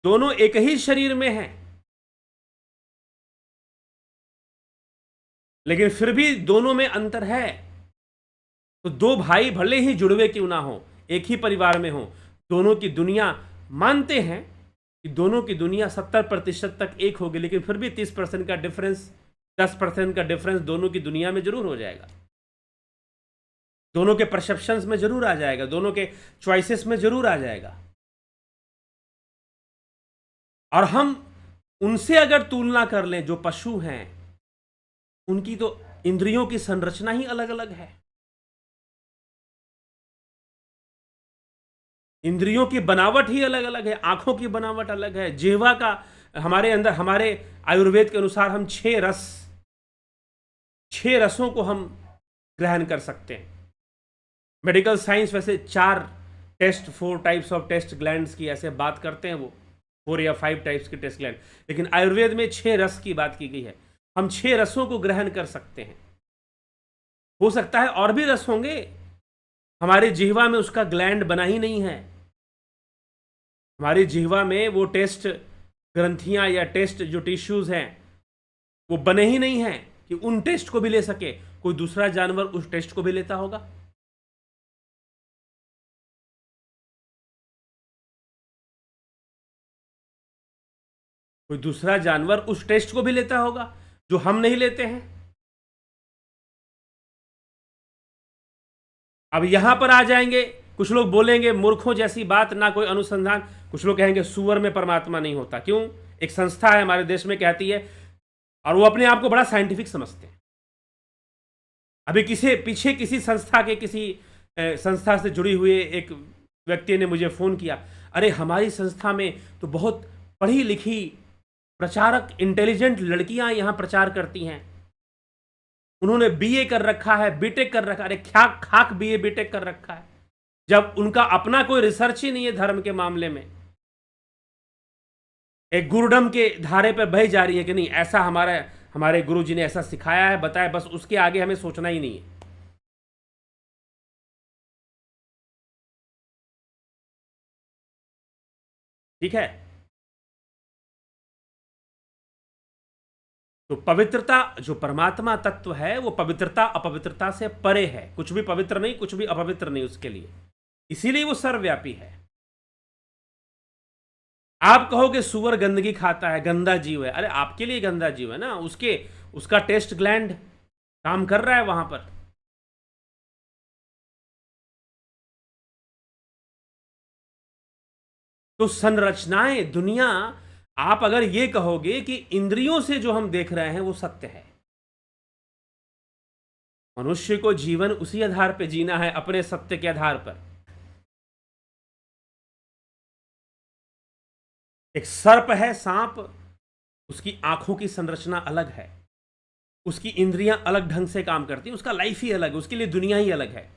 A: दोनों एक ही शरीर में हैं, लेकिन फिर भी दोनों में अंतर है। तो दो भाई भले ही जुड़वे क्यों ना हो, एक ही परिवार में हों, दोनों की दुनिया, मानते हैं कि दोनों की दुनिया 70% तक एक होगी, लेकिन फिर भी 30% का डिफरेंस, 10% का डिफरेंस दोनों की दुनिया में जरूर हो जाएगा, दोनों के परसेप्शंस में जरूर आ जाएगा, दोनों के चॉइसेस में जरूर आ जाएगा। और हम उनसे अगर तुलना कर लें जो पशु हैं, उनकी तो इंद्रियों की संरचना ही अलग अलग है, इंद्रियों की बनावट ही अलग अलग है, आंखों की बनावट अलग है, जिह्वा का, हमारे अंदर, हमारे आयुर्वेद के अनुसार हम 6 रसों को हम ग्रहण कर सकते हैं। मेडिकल साइंस वैसे 4 टाइप्स ऑफ टेस्ट ग्लैंड्स की ऐसे बात करते हैं, वो 4 या 5 टाइप्स के टेस्ट ग्लैंड, लेकिन आयुर्वेद में 6 रस की बात की गई है। हम 6 रसों को ग्रहण कर सकते हैं। हो सकता है और भी रस होंगे, हमारे जिह्वा में उसका ग्लैंड बना ही नहीं है, हमारी जिह्वा में वो टेस्ट ग्रंथियां या टेस्ट जो टिश्यूज हैं वो बने ही नहीं हैं कि उन टेस्ट को भी ले सके। कोई दूसरा जानवर उस टेस्ट को भी लेता होगा। कोई दूसरा जानवर उस टेस्ट को भी लेता होगा जो हम नहीं लेते हैं। अब यहां पर आ जाएंगे, कुछ लोग बोलेंगे मूर्खों जैसी बात, ना कोई अनुसंधान। कुछ लोग कहेंगे सुअर में परमात्मा नहीं होता। क्यों? एक संस्था है हमारे देश में कहती है, और वो अपने आप को बड़ा साइंटिफिक समझते हैं। अभी किसी संस्था के संस्था से जुड़ी हुई एक व्यक्ति ने मुझे फोन किया, अरे हमारी संस्था में तो बहुत पढ़ी लिखी प्रचारक, इंटेलिजेंट लड़कियां यहां प्रचार करती हैं, उन्होंने बीए कर रखा है, बीटेक कर रखा है। अरे खाक खाक बीए बीटेक कर रखा है, जब उनका अपना कोई रिसर्च ही नहीं है धर्म के मामले में। एक गुरुडम के धारे पर बह जा रही है कि नहीं, ऐसा हमारे गुरु जी ने ऐसा सिखाया है, बताया, बस उसके आगे हमें सोचना ही नहीं है। ठीक है, तो पवित्रता, जो परमात्मा तत्व है, वो पवित्रता अपवित्रता से परे है। कुछ भी पवित्र नहीं, कुछ भी अपवित्र नहीं उसके लिए, इसीलिए वो सर्वव्यापी है। आप कहोगे सुअर गंदगी खाता है, गंदा जीव है। अरे आपके लिए गंदा जीव है ना, उसका टेस्ट ग्लैंड काम कर रहा है वहां पर। तो संरचनाएं, दुनिया, आप अगर ये कहोगे कि इंद्रियों से जो हम देख रहे हैं वो सत्य है, मनुष्य को जीवन उसी आधार पर जीना है, अपने सत्य के आधार पर। एक सर्प है, सांप, उसकी आंखों की संरचना अलग है, उसकी इंद्रियां अलग ढंग से काम करती हैं, उसका लाइफ ही अलग है, उसके लिए दुनिया ही अलग है।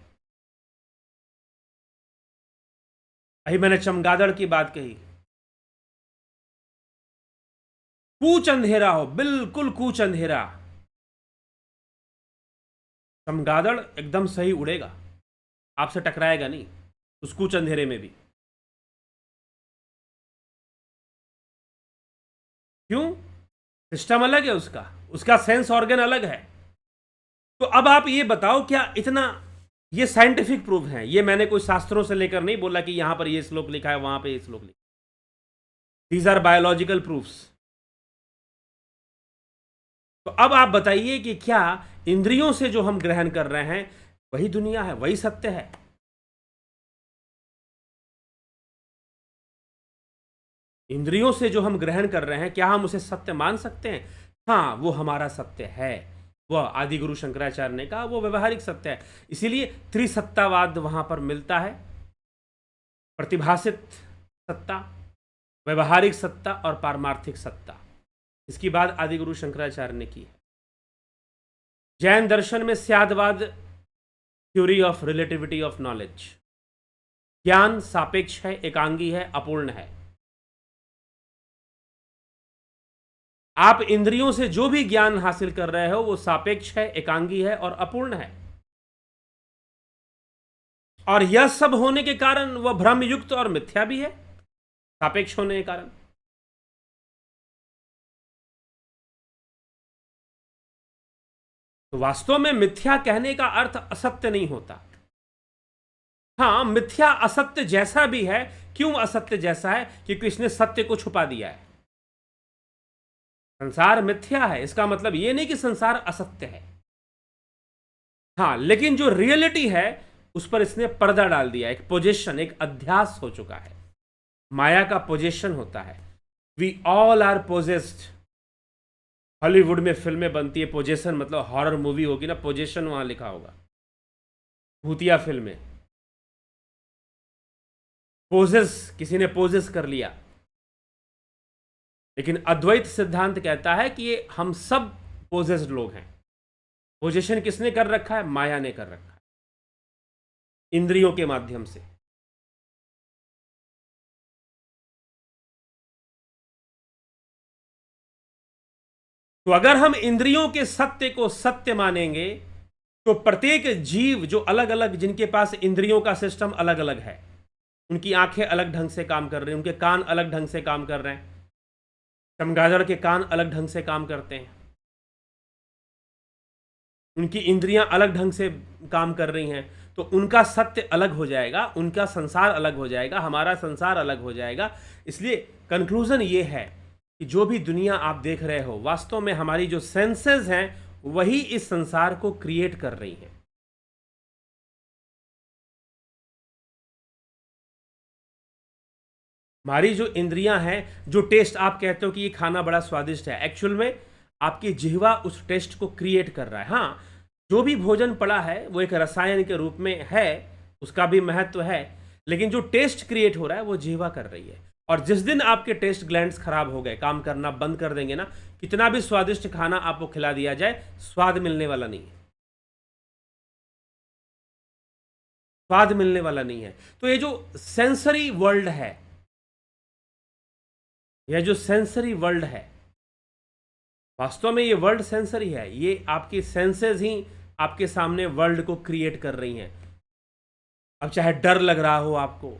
A: अभी मैंने चमगादड़ की बात कही, कूच अंधेरा हो, बिल्कुल कूच अंधेरा, चमगादड़ एकदम सही उड़ेगा, आपसे टकराएगा नहीं उस कूच अंधेरे में भी। क्यों? सिस्टम अलग है, उसका सेंस ऑर्गन अलग है। तो अब आप ये बताओ, क्या इतना, ये साइंटिफिक प्रूफ है, ये मैंने कोई शास्त्रों से लेकर नहीं बोला कि यहां पर ये श्लोक लिखा है, वहां पर ये श्लोक लिखा। These are biological proofs. तो अब आप बताइए कि क्या इंद्रियों से जो हम ग्रहण कर रहे हैं वही दुनिया है, वही सत्य है? इंद्रियों से जो हम ग्रहण कर रहे हैं, क्या हम उसे सत्य मान सकते हैं? हाँ, वो हमारा सत्य है। वह आदि गुरु शंकराचार्य ने कहा वो व्यवहारिक सत्य है। इसीलिए त्रिसत्तावाद वहां पर मिलता है, प्रतिभासित सत्ता, व्यवहारिक सत्ता और पारमार्थिक सत्ता। इसकी बात आदि गुरु शंकराचार्य ने की है। जैन दर्शन में स्यादवाद, theory of relativity of knowledge, ज्ञान सापेक्ष है, एकांगी है, अपूर्ण है। आप इंद्रियों से जो भी ज्ञान हासिल कर रहे हो वो सापेक्ष है, एकांगी है और अपूर्ण है। और यह सब होने के कारण वह भ्रम युक्त और मिथ्या भी है, सापेक्ष होने के कारण। तो वास्तव में मिथ्या कहने का अर्थ असत्य नहीं होता। हाँ, मिथ्या असत्य जैसा भी है। क्यों असत्य जैसा है? क्योंकि इसने सत्य को छुपा दिया है। संसार मिथ्या है, इसका मतलब यह नहीं कि संसार असत्य है। हाँ, लेकिन जो रियलिटी है उस पर इसने पर्दा डाल दिया, एक पोजीशन, एक अध्यास हो चुका है। माया का पोजीशन होता है। We all are possessed. Hollywood में फिल्में बनती है, पोजेशन मतलब हॉरर मूवी होगी ना, पोजेशन वहां लिखा होगा। भूतिया फिल्में, पोजेस, किसी ने पोजेस कर लिया। लेकिन अद्वैत सिद्धांत कहता है कि ये हम सब पोजेस्ड लोग हैं। पोजेशन किसने कर रखा है? माया ने कर रखा है, इंद्रियों के माध्यम से। तो अगर हम इंद्रियों के सत्य को सत्य मानेंगे तो प्रत्येक जीव जो अलग अलग, जिनके पास इंद्रियों का सिस्टम अलग अलग है, उनकी आंखें अलग ढंग से काम कर रही हैं, उनके कान अलग ढंग से काम कर रहे हैं। चमगादड़ के कान अलग ढंग से काम करते हैं, उनकी इंद्रियां अलग ढंग से काम कर रही हैं, तो उनका सत्य अलग हो जाएगा, उनका संसार अलग हो जाएगा, हमारा संसार अलग हो जाएगा। इसलिए कंक्लूजन ये है कि जो भी दुनिया आप देख रहे हो, वास्तव में हमारी जो सेंसेस हैं वही इस संसार को क्रिएट कर रही हैं। हमारी जो इंद्रियां हैं, जो टेस्ट आप कहते हो कि ये खाना बड़ा स्वादिष्ट है, एक्चुअल में आपकी जिह्वा उस टेस्ट को क्रिएट कर रहा है। हाँ, जो भी भोजन पड़ा है वो एक रसायन के रूप में है, उसका भी महत्व है, लेकिन जो टेस्ट क्रिएट हो रहा है वो जिह्वा कर रही है। और जिस दिन आपके टेस्ट ग्लैंड्स खराब हो गए, काम करना बंद कर देंगे ना, कितना भी स्वादिष्ट खाना आपको खिला दिया जाए, स्वाद मिलने वाला नहीं है, स्वाद मिलने वाला नहीं है। तो ये जो सेंसरी वर्ल्ड है, यह जो सेंसरी वर्ल्ड है, वास्तव में ये वर्ल्ड सेंसरी है। ये आपकी सेंसेस ही आपके सामने वर्ल्ड को क्रिएट कर रही हैं। अब चाहे डर लग रहा हो, आपको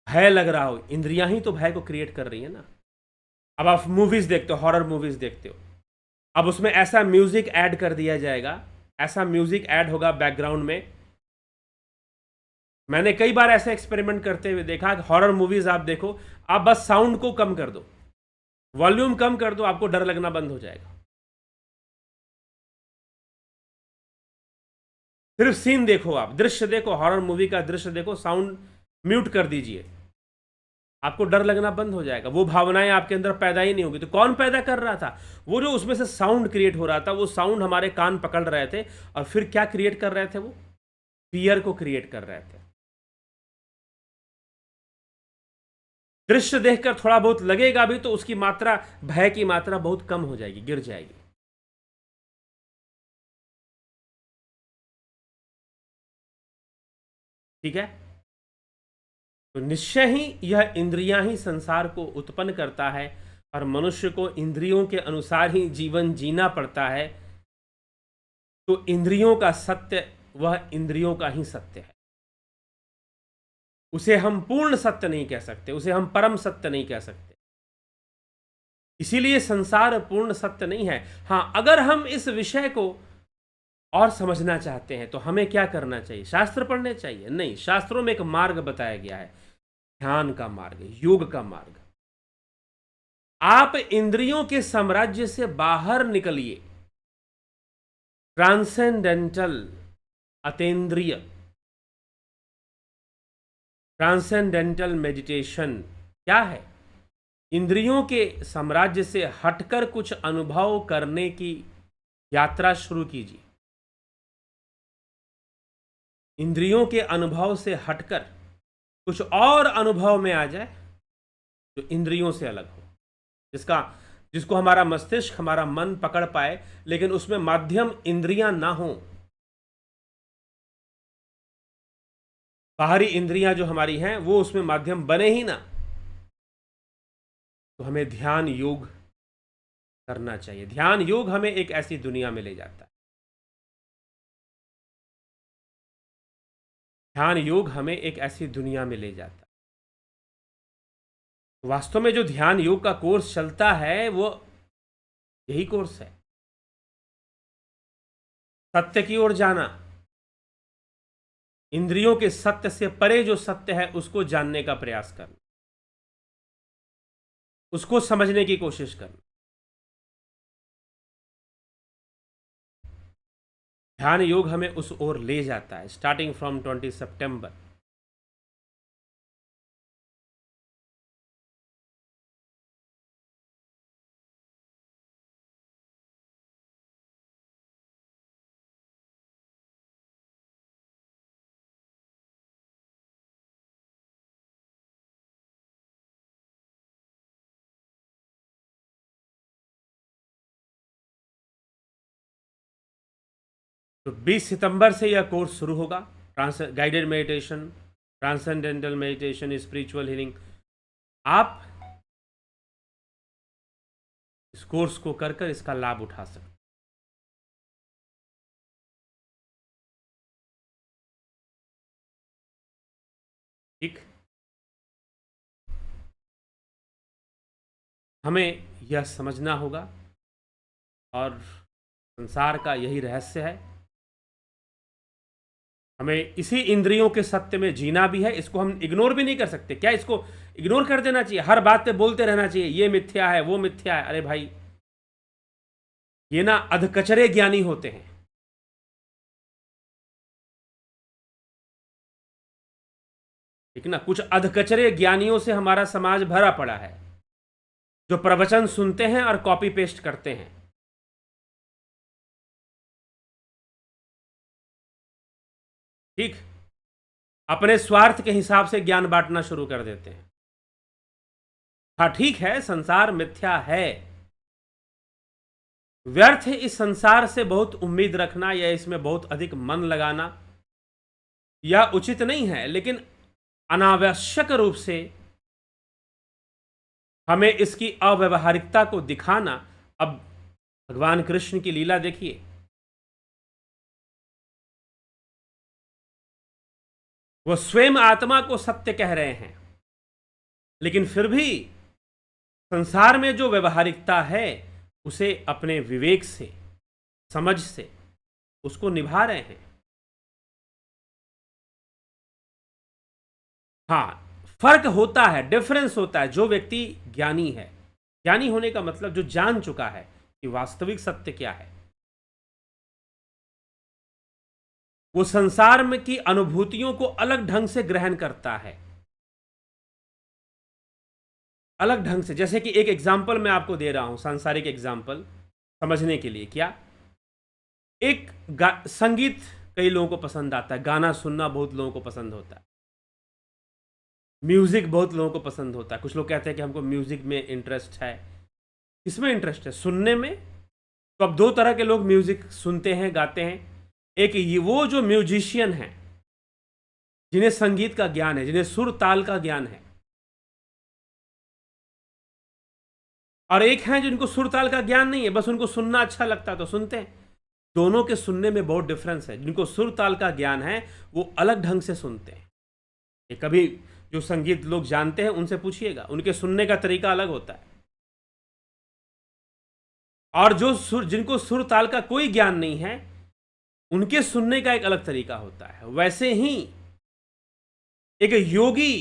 A: भय लग रहा हो, इंद्रियां ही तो भय को क्रिएट कर रही है ना। अब आप मूवीज देखते हो, हॉरर मूवीज देखते हो, अब उसमें ऐसा म्यूजिक ऐड कर दिया जाएगा, ऐसा म्यूजिक ऐड होगा बैकग्राउंड में। मैंने कई बार ऐसे एक्सपेरिमेंट करते हुए देखा कि हॉरर मूवीज आप देखो, आप बस साउंड को कम कर दो, वॉल्यूम कम कर दो, आपको डर लगना बंद हो जाएगा। सिर्फ सीन देखो, आप दृश्य देखो, हॉरर मूवी का दृश्य देखो, साउंड म्यूट कर दीजिए, आपको डर लगना बंद हो जाएगा। वो भावनाएं आपके अंदर पैदा ही नहीं होगी। तो कौन पैदा कर रहा था? वो जो उसमें से साउंड क्रिएट हो रहा था, वो साउंड हमारे कान पकड़ रहे थे, और फिर क्या क्रिएट कर रहे थे? वो फियर को क्रिएट कर रहे थे। दृश्य देखकर थोड़ा बहुत लगेगा भी तो उसकी मात्रा, भय की मात्रा बहुत कम हो जाएगी, गिर जाएगी। ठीक है? तो निश्चय ही यह इंद्रियां ही संसार को उत्पन्न करता है, और मनुष्य को इंद्रियों के अनुसार ही जीवन जीना पड़ता है। तो इंद्रियों का सत्य वह इंद्रियों का ही सत्य है, उसे हम पूर्ण सत्य नहीं कह सकते, उसे हम परम सत्य नहीं कह सकते। इसीलिए संसार पूर्ण सत्य नहीं है। हां, अगर हम इस विषय को और समझना चाहते हैं तो हमें क्या करना चाहिए? शास्त्र पढ़ने चाहिए? नहीं, शास्त्रों में एक मार्ग बताया गया है, ध्यान का मार्ग, योग का मार्ग। आप इंद्रियों के साम्राज्य से बाहर निकलिए, ट्रांसेंडेंटल, अतीन्द्रिय, ट्रांसेंडेंटल मेडिटेशन क्या है? इंद्रियों के साम्राज्य से हटकर कुछ अनुभव करने की यात्रा शुरू कीजिए। इंद्रियों के अनुभव से हटकर कुछ और अनुभव में आ जाए जो इंद्रियों से अलग हो, जिसको हमारा मस्तिष्क, हमारा मन पकड़ पाए, लेकिन उसमें माध्यम इंद्रियां ना हो। बाहरी इंद्रियां जो हमारी हैं वो उसमें माध्यम बने ही ना। तो हमें ध्यान योग करना चाहिए। ध्यान योग हमें एक ऐसी दुनिया में ले जाता है, ध्यान योग हमें एक ऐसी दुनिया में ले जाता है। वास्तव में जो ध्यान योग का कोर्स चलता है वो यही कोर्स है, सत्य की ओर जाना, इंद्रियों के सत्य से परे जो सत्य है उसको जानने का प्रयास करना, उसको समझने की कोशिश करना। ध्यान योग हमें उस ओर ले जाता है, स्टार्टिंग फ्रॉम 20 सितंबर। तो 20 सितंबर से यह कोर्स शुरू होगा, guided meditation, transcendental meditation, spiritual healing. आप इस कोर्स को कर कर इसका लाभ उठा सकते। ठीक, हमें यह समझना होगा और संसार का यही रहस्य है। हमें इसी इंद्रियों के सत्य में जीना भी है, इसको हम इग्नोर भी नहीं कर सकते। क्या इसको इग्नोर कर देना चाहिए? हर बात पे बोलते रहना चाहिए ये मिथ्या है, वो मिथ्या है? अरे भाई, ये ना अधकचरे ज्ञानी होते हैं। ठीक ना, कुछ अधकचरे ज्ञानियों से हमारा समाज भरा पड़ा है, जो प्रवचन सुनते हैं और कॉपी पेस्ट करते हैं। ठीक, अपने स्वार्थ के हिसाब से ज्ञान बांटना शुरू कर देते हैं। हाँ ठीक है, संसार मिथ्या है, व्यर्थ है इस संसार से बहुत उम्मीद रखना या इसमें बहुत अधिक मन लगाना, यह उचित नहीं है। लेकिन अनावश्यक रूप से हमें इसकी अव्यवहारिकता को दिखाना, अब भगवान कृष्ण की लीला देखिए। वो स्वयं आत्मा को सत्य कह रहे हैं, लेकिन फिर भी संसार में जो व्यवहारिकता है उसे अपने विवेक से, समझ से उसको निभा रहे हैं। हाँ, फर्क होता है, डिफरेंस होता है। जो व्यक्ति ज्ञानी है, ज्ञानी होने का मतलब जो जान चुका है कि वास्तविक सत्य क्या है, वो संसार में की अनुभूतियों को अलग ढंग से ग्रहण करता है, अलग ढंग से। जैसे कि एक एग्जाम्पल मैं आपको दे रहा हूं, सांसारिक एग्जाम्पल समझने के लिए। क्या, एक संगीत कई लोगों को पसंद आता है, गाना सुनना बहुत लोगों को पसंद होता है, म्यूजिक बहुत लोगों को पसंद होता है। कुछ लोग कहते हैं कि हमको म्यूजिक में इंटरेस्ट है। किसमें इंटरेस्ट है? सुनने में। तो अब दो तरह के लोग म्यूजिक सुनते हैं, गाते हैं। एक ये वो जो म्यूजिशियन हैं, जिन्हें संगीत का ज्ञान है, जिन्हें सुर ताल का ज्ञान है, और एक हैं जिनको सुर ताल का ज्ञान नहीं है, बस उनको सुनना अच्छा लगता है तो सुनते हैं। दोनों के सुनने में बहुत डिफरेंस है। जिनको सुर ताल का ज्ञान है वो अलग ढंग से सुनते हैं। ये कभी जो संगीत लोग जानते हैं उनसे पूछिएगा, उनके सुनने का तरीका अलग होता है। और जो जिनको सुर ताल का कोई ज्ञान नहीं है, उनके सुनने का एक अलग तरीका होता है। वैसे ही एक योगी,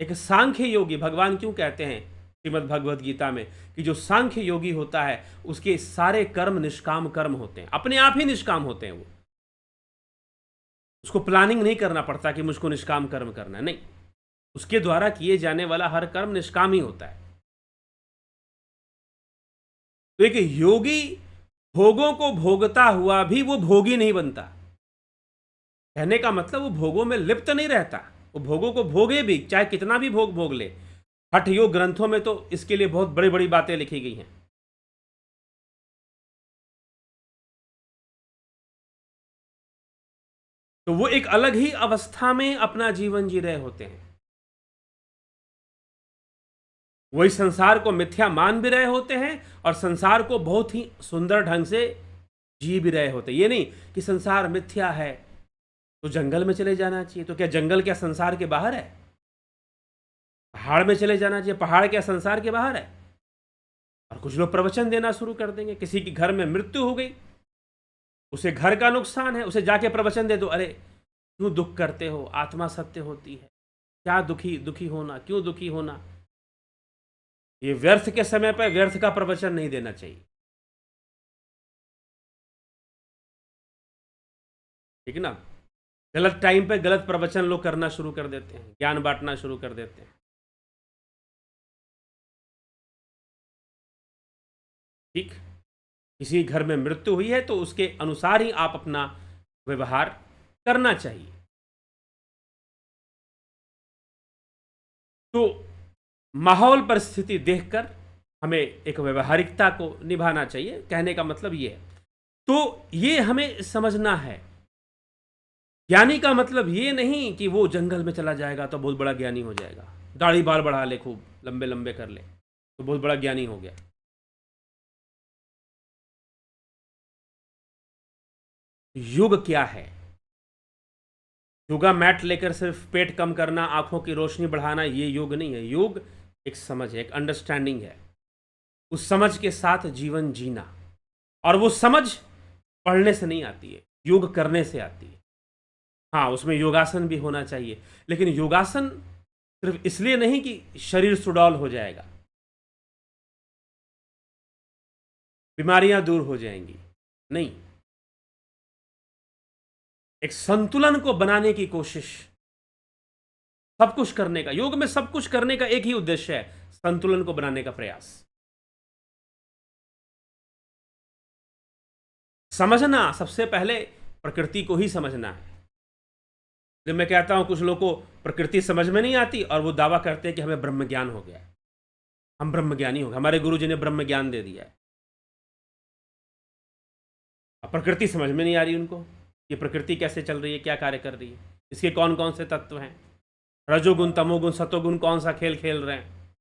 A: एक सांख्य योगी, भगवान क्यों कहते हैं श्रीमद् भगवद गीता में कि जो सांख्य योगी होता है उसके सारे कर्म निष्काम कर्म होते हैं, अपने आप ही निष्काम होते हैं। वो उसको प्लानिंग नहीं करना पड़ता कि मुझको निष्काम कर्म करना है, नहीं, उसके द्वारा किए जाने वाला हर कर्म निष्काम ही होता है। तो एक योगी भोगों को भोगता हुआ भी वो भोगी नहीं बनता। कहने का मतलब वो भोगों में लिप्त नहीं रहता, वो भोगों को भोगे भी, चाहे कितना भी भोग भोग ले। हठ योग ग्रंथों में तो इसके लिए बहुत बड़ी बड़ी बातें लिखी गई हैं। तो वो एक अलग ही अवस्था में अपना जीवन जी रहे होते हैं। वही संसार को मिथ्या मान भी रहे होते हैं और संसार को बहुत ही सुंदर ढंग से जी भी रहे होते हैं। ये नहीं कि संसार मिथ्या है तो जंगल में चले जाना चाहिए। तो क्या जंगल क्या संसार के बाहर है? पहाड़ में चले जाना चाहिए, पहाड़ क्या संसार के बाहर है? और कुछ लोग प्रवचन देना शुरू कर देंगे, किसी के घर में मृत्यु हो गई, उसे घर का नुकसान है, उसे जाके प्रवचन दे दो, अरे क्यों दुख करते हो, आत्मा सत्य होती है, क्या दुखी होना, क्यों दुखी होना। ये व्यर्थ के समय पर व्यर्थ का प्रवचन नहीं देना चाहिए, ठीक है ना। गलत टाइम पे गलत प्रवचन लोग करना शुरू कर देते हैं, ज्ञान बांटना शुरू कर देते हैं, ठीक। किसी घर में मृत्यु हुई है तो उसके अनुसार ही आप अपना व्यवहार करना चाहिए। तो माहौल परिस्थिति देखकर हमें एक व्यवहारिकता को निभाना चाहिए, कहने का मतलब ये है। तो ये हमें समझना है, ज्ञानी का मतलब ये नहीं कि वो जंगल में चला जाएगा तो बहुत बड़ा ज्ञानी हो जाएगा, दाढ़ी बाल बढ़ा ले, खूब लंबे लंबे कर ले तो बहुत बड़ा ज्ञानी हो गया। युग क्या है? योगा मैट लेकर सिर्फ पेट कम करना, आंखों की रोशनी बढ़ाना, ये योग नहीं है। योग एक समझ है, एक अंडरस्टैंडिंग है, उस समझ के साथ जीवन जीना। और वो समझ पढ़ने से नहीं आती है, योग करने से आती है। हाँ, उसमें योगासन भी होना चाहिए, लेकिन योगासन सिर्फ इसलिए नहीं कि शरीर सुडौल हो जाएगा, बीमारियां दूर हो जाएंगी, नहीं। एक संतुलन को बनाने की कोशिश, सब कुछ करने का, योग में सब कुछ करने का एक ही उद्देश्य है, संतुलन को बनाने का प्रयास। समझना सबसे पहले प्रकृति को ही समझना है। जब मैं कहता हूं कुछ लोगों को प्रकृति समझ में नहीं आती और वो दावा करते हैं कि हमें ब्रह्म ज्ञान हो गया है, हम ब्रह्म ज्ञानी हो गए, हमारे गुरु जी ने ब्रह्म ज्ञान दे दिया है। अब प्रकृति समझ में नहीं आ रही उनको, ये प्रकृति कैसे चल रही है, क्या कार्य कर रही है, इसके कौन कौन से तत्व हैं, रजोगुण तमोगुण सतोगुण कौन सा खेल खेल रहे हैं।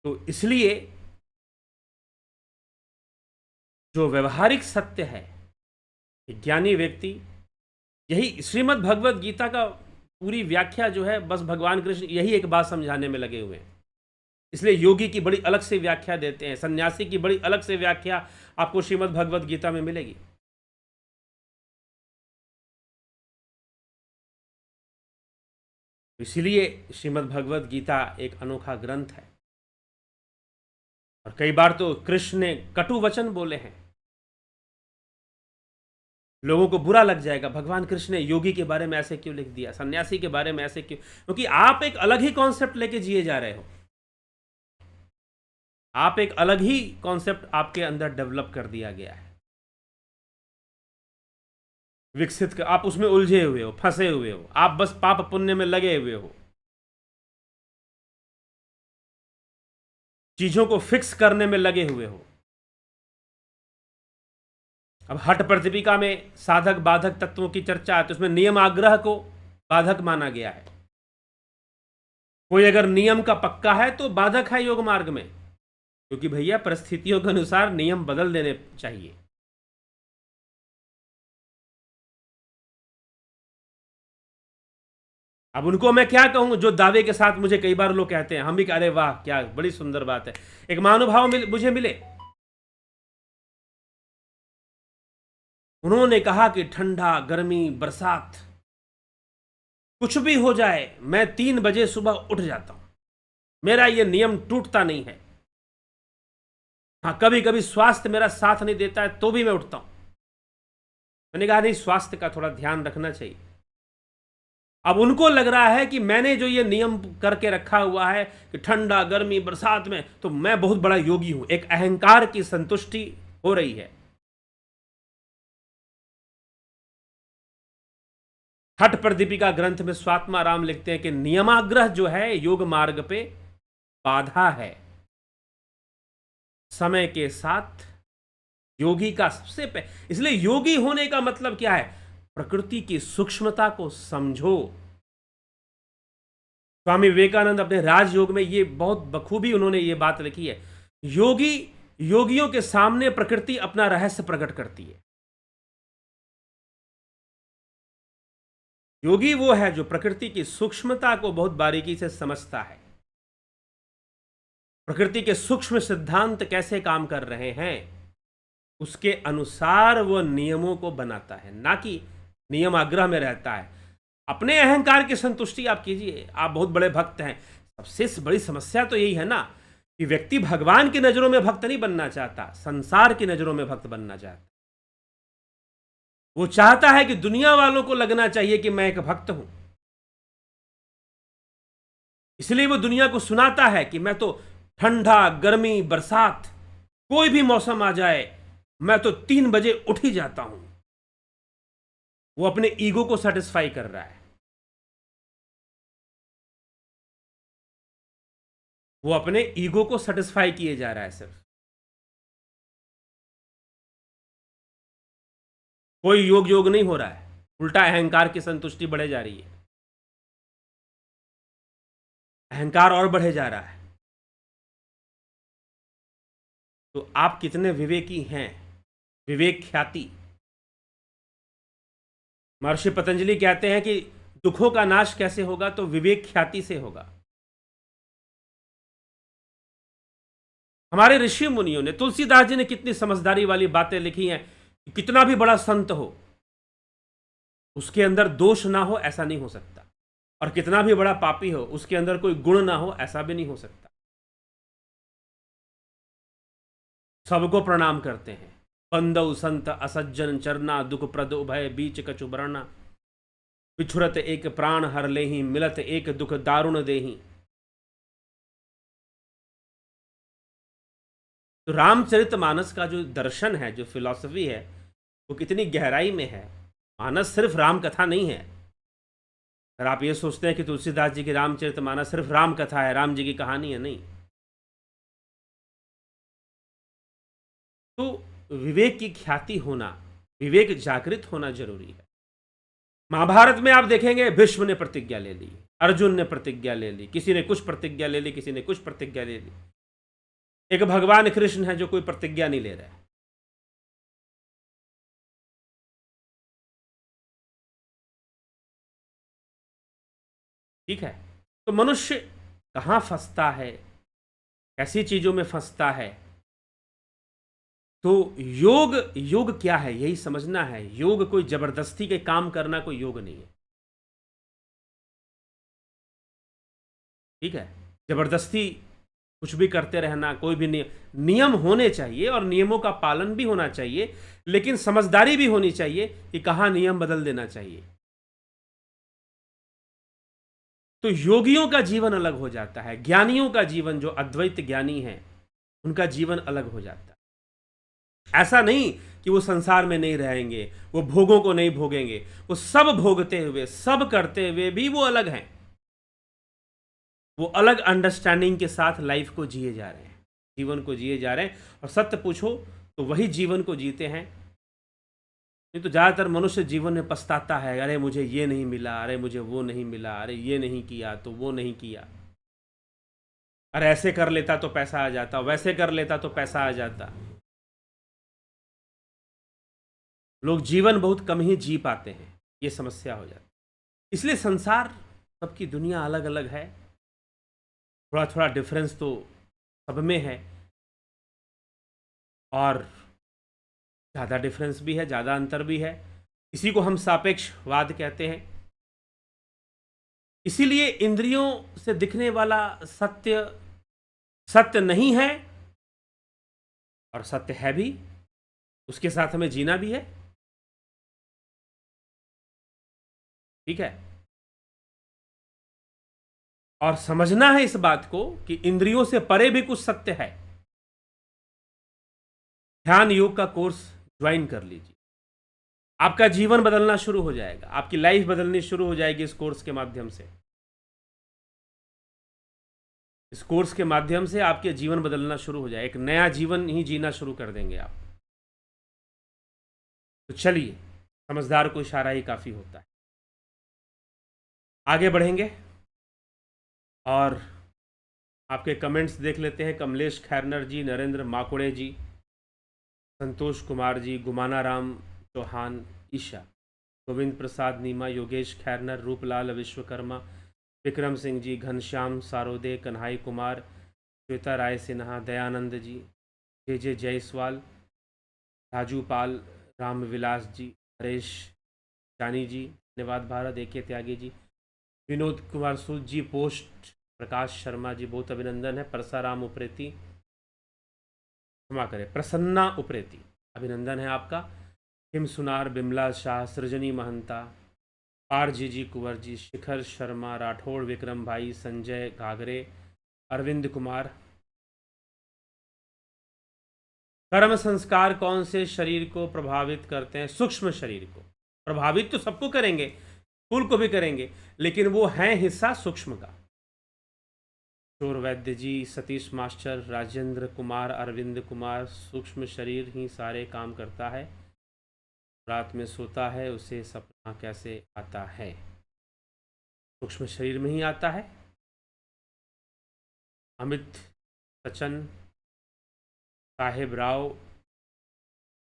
A: तो इसलिए जो व्यवहारिक सत्य है, ज्ञानी व्यक्ति, यही श्रीमद् भगवत गीता का पूरी व्याख्या जो है, बस भगवान कृष्ण यही एक बात समझाने में लगे हुए हैं। इसलिए योगी की बड़ी अलग से व्याख्या देते हैं, सन्यासी की बड़ी अलग से व्याख्या आपको श्रीमद् भगवत गीता में मिलेगी। इसीलिए श्रीमद् भगवत गीता एक अनोखा ग्रंथ है। और कई बार तो कृष्ण ने कटु वचन बोले हैं, लोगों को बुरा लग जाएगा, भगवान कृष्ण ने योगी के बारे में ऐसे क्यों लिख दिया, सन्यासी के बारे में ऐसे क्यों, क्योंकि आप एक अलग ही कॉन्सेप्ट लेके जिए जा रहे हो, आप एक अलग ही कॉन्सेप्ट आपके अंदर डेवलप कर दिया गया है, विकसित कर, आप उसमें उलझे हुए हो, फंसे हुए हो, आप बस पाप पुण्य में लगे हुए हो, चीजों को फिक्स करने में लगे हुए हो। अब हठ प्रतिपिका में साधक बाधक तत्वों की चर्चा है, तो उसमें नियम आग्रह को बाधक माना गया है। कोई अगर नियम का पक्का है तो बाधक है योग मार्ग में, क्योंकि भैया परिस्थितियों के अनुसार नियम बदल देने चाहिए। अब उनको मैं क्या कहूं जो दावे के साथ, मुझे कई बार लोग कहते हैं, हम भी कह रहे वाह क्या बड़ी सुंदर बात है। एक महानुभाव मुझे मिले, उन्होंने कहा कि ठंडा गर्मी बरसात कुछ भी हो जाए, मैं 3 बजे सुबह उठ जाता हूं, मेरा ये नियम टूटता नहीं है। हाँ, कभी कभी स्वास्थ्य मेरा साथ नहीं देता है तो भी मैं उठता हूं। मैंने कहा नहीं, स्वास्थ्य का थोड़ा ध्यान रखना चाहिए। अब उनको लग रहा है कि मैंने जो ये नियम करके रखा हुआ है कि ठंडा गर्मी बरसात में, तो मैं बहुत बड़ा योगी हूं, एक अहंकार की संतुष्टि हो रही है। हठ प्रदीपिका ग्रंथ में स्वात्मा राम लिखते हैं कि नियमाग्रह जो है योग मार्ग पे बाधा है। समय के साथ योगी का इसलिए योगी होने का मतलब क्या है, प्रकृति की सूक्ष्मता को समझो। स्वामी विवेकानंद अपने राजयोग में ये बहुत बखूबी उन्होंने ये बात लिखी है, योगियों के सामने प्रकृति अपना रहस्य प्रकट करती है। योगी वो है जो प्रकृति की सूक्ष्मता को बहुत बारीकी से समझता है, प्रकृति के सूक्ष्म सिद्धांत कैसे काम कर रहे हैं, उसके अनुसार वो नियमों को बनाता है, ना कि नियम आग्रह में रहता है। अपने अहंकार की संतुष्टि आप कीजिए, आप बहुत बड़े भक्त हैं। सबसे बड़ी समस्या तो यही है ना कि व्यक्ति भगवान की नजरों में भक्त नहीं बनना चाहता, संसार की नजरों में भक्त बनना चाहता। वो चाहता है कि दुनिया वालों को लगना चाहिए कि मैं एक भक्त हूं, इसलिए वो दुनिया को सुनाता है कि मैं तो ठंडा, गर्मी, बरसात, कोई भी मौसम आ जाए, मैं तो 3 बजे उठ ही जाता हूं। वो अपने ईगो को सेटिस्फाई कर रहा है, वो अपने ईगो को सेटिस्फाई किए जा रहा है सिर्फ। कोई योग नहीं हो रहा है, उल्टा अहंकार की संतुष्टि बढ़े जा रही है, अहंकार और बढ़े जा रहा है। तो आप कितने विवेकी हैं, विवेक ख्याति। महर्षि पतंजलि कहते हैं कि दुखों का नाश कैसे होगा, तो विवेक ख्याति से होगा। हमारे ऋषि मुनियों ने, तुलसीदास जी ने कितनी समझदारी वाली बातें लिखी हैं। कितना भी बड़ा संत हो, उसके अंदर दोष ना हो ऐसा नहीं हो सकता, और कितना भी बड़ा पापी हो, उसके अंदर कोई गुण ना हो ऐसा भी नहीं हो सकता। सबको प्रणाम करते हैं। बंदौ संत असज्जन चरना, दुख प्रद उभय बीच कछु बरना, पिछुरत एक प्राण हर लेही, मिलत एक दुख दारुण देही। तो रामचरितमानस का जो दर्शन है, जो फिलॉसफी है, वो कितनी गहराई में है। मानस सिर्फ राम कथा नहीं है। अगर आप ये सोचते हैं कि तुलसीदास जी की रामचरितमानस सिर्फ राम कथा है, राम जी की कहानी है, नहीं। तो विवेक की ख्याति होना, विवेक जागृत होना जरूरी है। महाभारत में आप देखेंगे, भीष्म ने प्रतिज्ञा ले ली, अर्जुन ने प्रतिज्ञा ले ली, किसी ने कुछ प्रतिज्ञा ले ली, किसी ने कुछ प्रतिज्ञा ले ली। एक भगवान कृष्ण है जो कोई प्रतिज्ञा नहीं ले रहे। ठीक है, तो मनुष्य कहां फंसता है, कैसी चीजों में फंसता है। तो योग, योग क्या है यही समझना है। योग कोई जबरदस्ती के काम करना कोई योग नहीं है। ठीक है, जबरदस्ती कुछ भी करते रहना, कोई भी नियम होने चाहिए और नियमों का पालन भी होना चाहिए, लेकिन समझदारी भी होनी चाहिए कि कहां नियम बदल देना चाहिए। तो योगियों का जीवन अलग हो जाता है, ज्ञानियों का जीवन, जो अद्वैत ज्ञानी है उनका जीवन अलग हो जाता है। ऐसा नहीं कि वो संसार में नहीं रहेंगे, वो भोगों को नहीं भोगेंगे, वो सब भोगते हुए, सब करते हुए भी वो अलग हैं। वो अलग अंडरस्टैंडिंग के साथ लाइफ को जिए जा रहे हैं, जीवन को जिए जा रहे हैं। और सत्य पूछो तो वही जीवन को जीते हैं। नहीं तो ज़्यादातर मनुष्य जीवन में पछताता है, अरे मुझे ये नहीं मिला, अरे मुझे वो नहीं मिला, अरे ये नहीं किया तो वो नहीं किया, अरे ऐसे कर लेता तो पैसा आ जाता, वैसे कर लेता तो पैसा आ जाता। लोग जीवन बहुत कम ही जी पाते हैं, ये समस्या हो जाती। इसलिए संसार, सबकी दुनिया अलग अलग है, थोड़ा थोड़ा डिफरेंस तो सब में है, और ज़्यादा डिफरेंस भी है, ज़्यादा अंतर भी है। इसी को हम सापेक्षवाद कहते हैं। इसीलिए इंद्रियों से दिखने वाला सत्य सत्य नहीं है, और सत्य है भी, उसके साथ हमें जीना भी है। ठीक है, और समझना है इस बात को कि इंद्रियों से परे भी कुछ सत्य है। ध्यान योग का कोर्स ज्वाइन कर लीजिए, आपका जीवन बदलना शुरू हो जाएगा, आपकी लाइफ बदलनी शुरू हो जाएगी इस कोर्स के माध्यम से। इस कोर्स के माध्यम से आपके जीवन बदलना शुरू हो जाए, एक नया जीवन ही जीना शुरू कर देंगे आप। तो चलिए, समझदार को इशारा ही काफ़ी होता है। आगे बढ़ेंगे और आपके कमेंट्स देख लेते हैं। कमलेश खैरनर जी, नरेंद्र माकुड़े जी, संतोष कुमार जी, गुमाना राम चौहान, ईशा, गोविंद प्रसाद नीमा, योगेश खैरनर, रूपलाल विश्वकर्मा, विक्रम सिंह जी, घनश्याम सारोदे, कन्हाई कुमार, श्वेता राय सिन्हा, दयानंद जी, जे जायसवाल, राजू पाल, रामविलास जी, हरेश जानी जी, धन्यवाद भारत, एके त्यागी जी, विनोद कुमार सूद जी, पोस्ट प्रकाश शर्मा जी, बहुत अभिनंदन है। परसाराम उप्रेती, क्षमा करें, प्रसन्ना उप्रेती, अभिनंदन है आपका। हिम सुनार, बिमला शाह, सृजनी महंता, आर जी कुंवर जी, शिखर शर्मा राठौड़, विक्रम भाई, संजय घाघरे, अरविंद कुमार। कर्म संस्कार कौन से शरीर को प्रभावित करते हैं? सूक्ष्म शरीर को प्रभावित तो सबको करेंगे, स्थूल को भी करेंगे, लेकिन वो है हिस्सा सूक्ष्म का। चोर वैद्य जी, सतीश मास्टर, राजेंद्र कुमार, अरविंद कुमार, सूक्ष्म शरीर ही सारे काम करता है। रात में सोता है उसे सपना कैसे आता है? सूक्ष्म शरीर में ही आता है। अमित सचन, साहेब राव,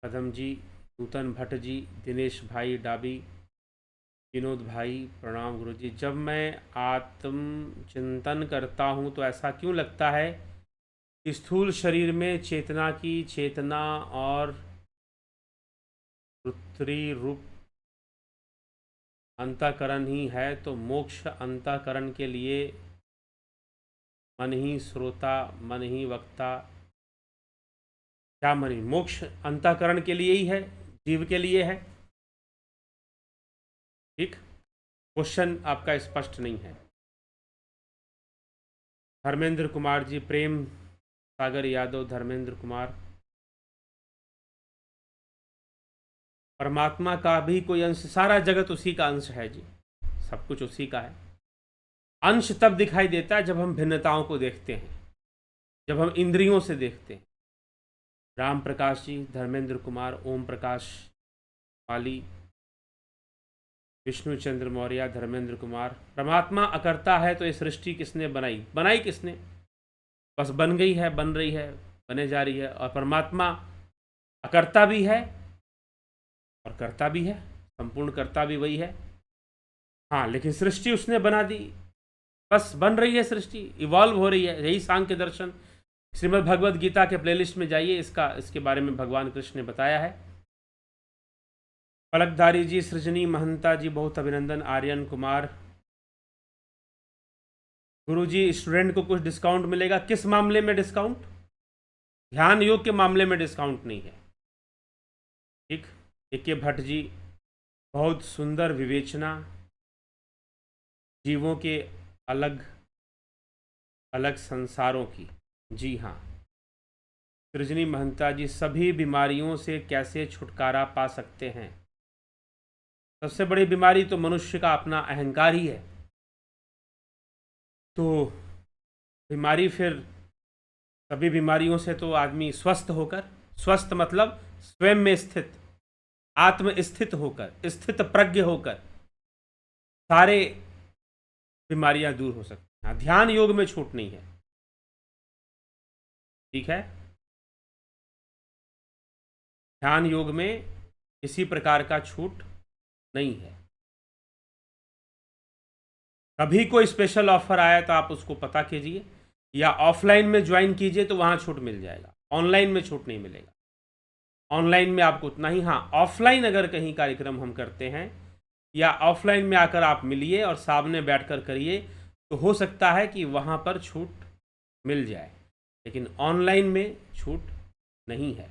A: कदम जी, नूतन भट्ट जी, दिनेश भाई डाबी, विनोद भाई, प्रणाम गुरु जी। जब मैं आत्म चिंतन करता हूँ तो ऐसा क्यों लगता है कि स्थूल शरीर में चेतना और रुद्री रूप अंतःकरण ही है, तो मोक्ष अंतःकरण के लिए मन ही श्रोता, मन ही वक्ता, क्या मन ही? मोक्ष अंतःकरण के लिए ही है, जीव के लिए है। ठीक, क्वेश्चन आपका स्पष्ट नहीं है। धर्मेंद्र कुमार जी, प्रेम सागर यादव, धर्मेंद्र कुमार, परमात्मा का भी कोई अंश? सारा जगत उसी का अंश है जी, सब कुछ उसी का है। अंश तब दिखाई देता है जब हम भिन्नताओं को देखते हैं, जब हम इंद्रियों से देखते हैं। राम प्रकाश जी, धर्मेंद्र कुमार, ओम प्रकाश पाली, विष्णु चंद्र मौर्य, धर्मेंद्र कुमार। परमात्मा अकर्ता है तो ये सृष्टि किसने बनाई? बनाई किसने? बस बन गई है, बन रही है, बने जा रही है। और परमात्मा अकर्ता भी है और कर्ता भी है, संपूर्ण कर्ता भी वही है। हाँ, लेकिन सृष्टि उसने बना दी, बस बन रही है सृष्टि, इवॉल्व हो रही है। यही सांख्य दर्शन, श्रीमद् भगवद गीता के प्लेलिस्ट में जाइए, इसके बारे में भगवान कृष्ण ने बताया है। पलकधारी जी, सृजनी महंता जी, बहुत अभिनंदन। आर्यन कुमार, गुरु जी स्टूडेंट को कुछ डिस्काउंट मिलेगा? किस मामले में डिस्काउंट? ध्यान योग के मामले में डिस्काउंट नहीं है। ठीक, एके भट्ट जी, बहुत सुंदर विवेचना, जीवों के अलग अलग संसारों की। जी हाँ। सृजनी महंता जी, सभी बीमारियों से कैसे छुटकारा पा सकते हैं? सबसे बड़ी बीमारी तो मनुष्य का अपना अहंकार ही है। तो बीमारी, फिर सभी बीमारियों से तो आदमी स्वस्थ होकर, स्वस्थ मतलब स्वयं में स्थित, आत्म स्थित होकर, स्थित प्रज्ञ होकर सारे बीमारियां दूर हो सकती हैं। ध्यान योग में छूट नहीं है। ठीक है, ध्यान योग में किसी प्रकार का छूट नहीं है। कभी कोई स्पेशल ऑफर आया तो आप उसको पता कीजिए, या ऑफलाइन में ज्वाइन कीजिए तो वहां छूट मिल जाएगा, ऑनलाइन में छूट नहीं मिलेगा। ऑनलाइन में आपको उतना ही, हाँ ऑफलाइन अगर कहीं कार्यक्रम हम करते हैं या ऑफलाइन में आकर आप मिलिए और सामने बैठकर करिए तो हो सकता है कि वहाँ पर छूट मिल जाए, लेकिन ऑनलाइन में छूट नहीं है।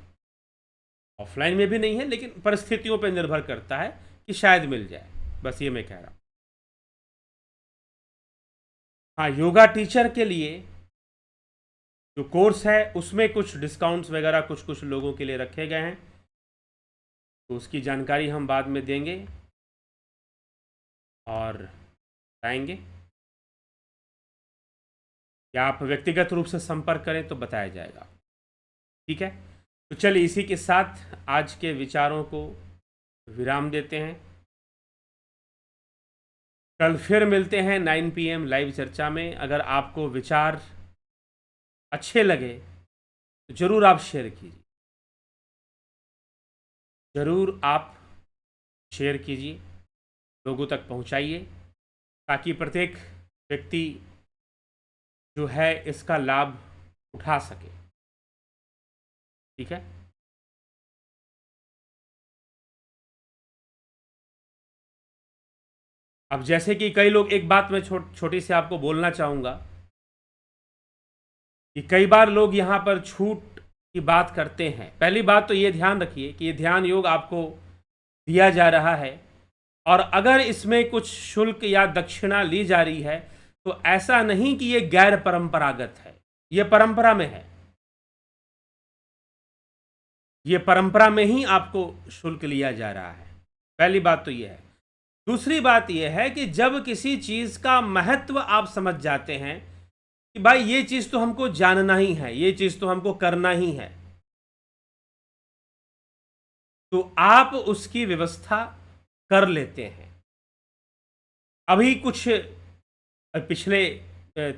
A: ऑफलाइन में भी नहीं है, लेकिन परिस्थितियों पर निर्भर करता है कि शायद मिल जाए, बस ये मैं कह रहा हूँ। हाँ, योगा टीचर के लिए जो कोर्स है उसमें कुछ डिस्काउंट्स वगैरह कुछ कुछ लोगों के लिए रखे गए हैं, तो उसकी जानकारी हम बाद में देंगे और बताएंगे, या आप व्यक्तिगत रूप से संपर्क करें तो बताया जाएगा। ठीक है, तो चलिए इसी के साथ आज के विचारों को विराम देते हैं। कल फिर मिलते हैं 9 PM लाइव चर्चा में। अगर आपको विचार अच्छे लगे तो ज़रूर आप शेयर कीजिए, ज़रूर आप शेयर कीजिए, लोगों तक पहुंचाइए, ताकि प्रत्येक व्यक्ति जो है इसका लाभ उठा सके। ठीक है। अब जैसे कि कई लोग, एक बात मैं छोटी सी आपको बोलना चाहूँगा कि कई बार लोग यहाँ पर छूट की बात करते हैं। पहली बात तो ये ध्यान रखिए कि ये ध्यान योग आपको दिया जा रहा है, और अगर इसमें कुछ शुल्क या दक्षिणा ली जा रही है तो ऐसा नहीं कि ये गैर परंपरागत है, ये परंपरा में है। ये परंपरा में ही आपको शुल्क लिया जा रहा है। पहली बात तो ये है। दूसरी बात यह है कि जब किसी चीज का महत्व आप समझ जाते हैं कि भाई ये चीज तो हमको जानना ही है, ये चीज तो हमको करना ही है, तो आप उसकी व्यवस्था कर लेते हैं। अभी कुछ पिछले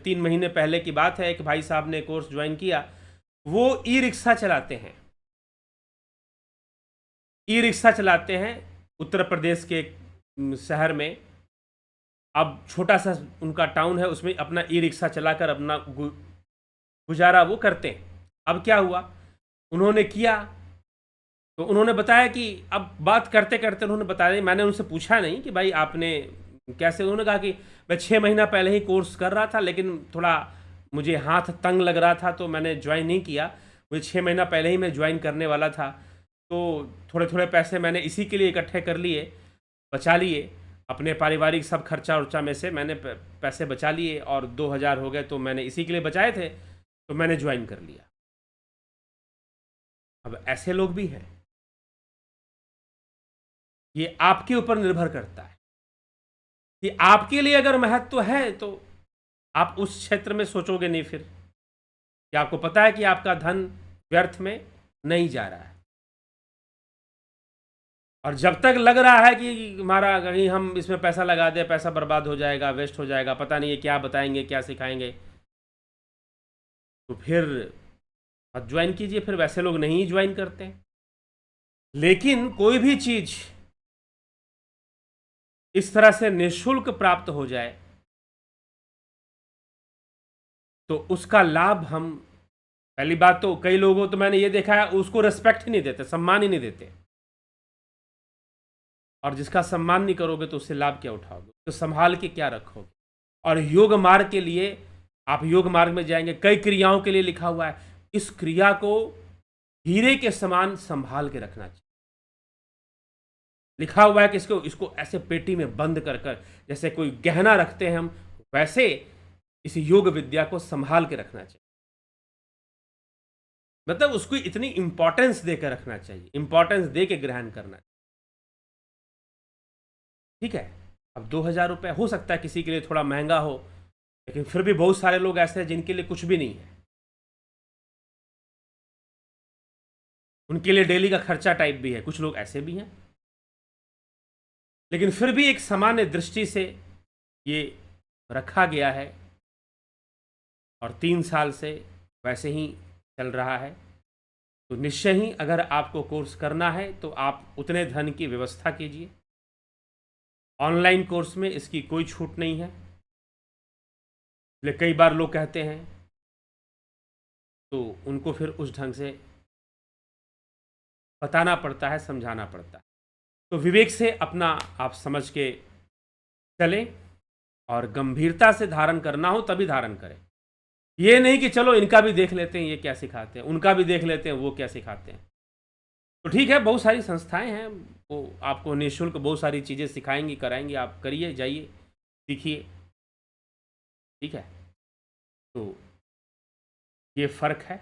A: 3 महीने पहले की बात है, एक भाई साहब ने कोर्स ज्वाइन किया। वो ई रिक्शा चलाते हैं, ई रिक्शा चलाते हैं उत्तर प्रदेश के एक शहर में। अब छोटा सा उनका टाउन है, उसमें अपना ई रिक्शा चलाकर अपना गुजारा वो करते हैं। अब क्या हुआ, उन्होंने किया तो उन्होंने बताया कि अब बात करते करते उन्होंने बताया, मैंने उनसे पूछा नहीं कि भाई आपने कैसे, उन्होंने कहा कि मैं 6 महीना पहले ही कोर्स कर रहा था, लेकिन थोड़ा मुझे हाथ तंग लग रहा था तो मैंने ज्वाइन नहीं किया। मुझे 6 महीना पहले ही मैं ज्वाइन करने वाला था, तो थोड़े थोड़े पैसे मैंने इसी के लिए इकट्ठे कर लिए, बचा लिए, अपने पारिवारिक सब खर्चा उर्चा में से मैंने पैसे बचा लिए, और 2000 हो गए तो मैंने इसी के लिए बचाए थे, तो मैंने ज्वाइन कर लिया। अब ऐसे लोग भी हैं। ये आपके ऊपर निर्भर करता है कि आपके लिए अगर महत्व है तो आप उस क्षेत्र में सोचोगे नहीं फिर, कि आपको पता है कि आपका धन व्यर्थ में नहीं जा रहा है। और जब तक लग रहा है कि हमारा कहीं हम इसमें पैसा लगा दें, पैसा बर्बाद हो जाएगा, वेस्ट हो जाएगा, पता नहीं है क्या बताएंगे क्या सिखाएंगे, तो फिर मत ज्वाइन कीजिए। फिर वैसे लोग नहीं ज्वाइन करते हैं। लेकिन कोई भी चीज इस तरह से निःशुल्क प्राप्त हो जाए तो उसका लाभ हम, पहली बात तो कई लोगों तो मैंने ये देखा है उसको रिस्पेक्ट ही नहीं देते, सम्मान ही नहीं देते। और जिसका सम्मान नहीं करोगे तो उससे लाभ क्या उठाओगे, तो संभाल के क्या रखोगे। और योग मार्ग के लिए, आप योग मार्ग में जाएंगे, कई क्रियाओं के लिए लिखा हुआ है, इस क्रिया को हीरे के समान संभाल के रखना चाहिए। लिखा हुआ है कि इसको ऐसे पेटी में बंद कर कर, जैसे कोई गहना रखते हैं हम, वैसे इस योग विद्या को संभाल के रखना चाहिए। मतलब उसको इतनी इंपॉर्टेंस देकर रखना चाहिए, इंपॉर्टेंस दे के ग्रहण करना चाहिए। ठीक है, अब 2000 रुपये हो सकता है किसी के लिए थोड़ा महंगा हो, लेकिन फिर भी बहुत सारे लोग ऐसे हैं जिनके लिए कुछ भी नहीं है, उनके लिए डेली का खर्चा टाइप भी है, कुछ लोग ऐसे भी हैं। लेकिन फिर भी एक सामान्य दृष्टि से ये रखा गया है, और 3 साल से वैसे ही चल रहा है। तो निश्चय ही अगर आपको कोर्स करना है तो आप उतने धन की व्यवस्था कीजिए। ऑनलाइन कोर्स में इसकी कोई छूट नहीं है। लेकिन कई बार लोग कहते हैं तो उनको फिर उस ढंग से बताना पड़ता है, समझाना पड़ता है। तो विवेक से अपना आप समझ के चलें, और गंभीरता से धारण करना हो तभी धारण करें। ये नहीं कि चलो इनका भी देख लेते हैं ये क्या सिखाते हैं, उनका भी देख लेते हैं वो क्या सिखाते हैं। तो ठीक है, बहुत सारी संस्थाएं हैं, वो आपको निःशुल्क बहुत सारी चीज़ें सिखाएंगी, कराएंगी, आप करिए, जाइए, सीखिए। ठीक है, तो ये फ़र्क है।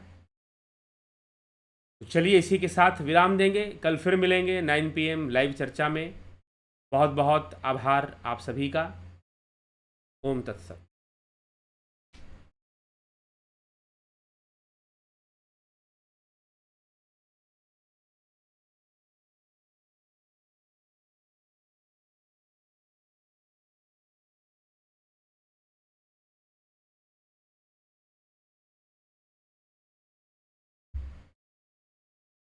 A: तो चलिए इसी के साथ विराम देंगे, कल फिर मिलेंगे 9 PM लाइव चर्चा में। बहुत बहुत आभार आप सभी का। ओम तत्सत।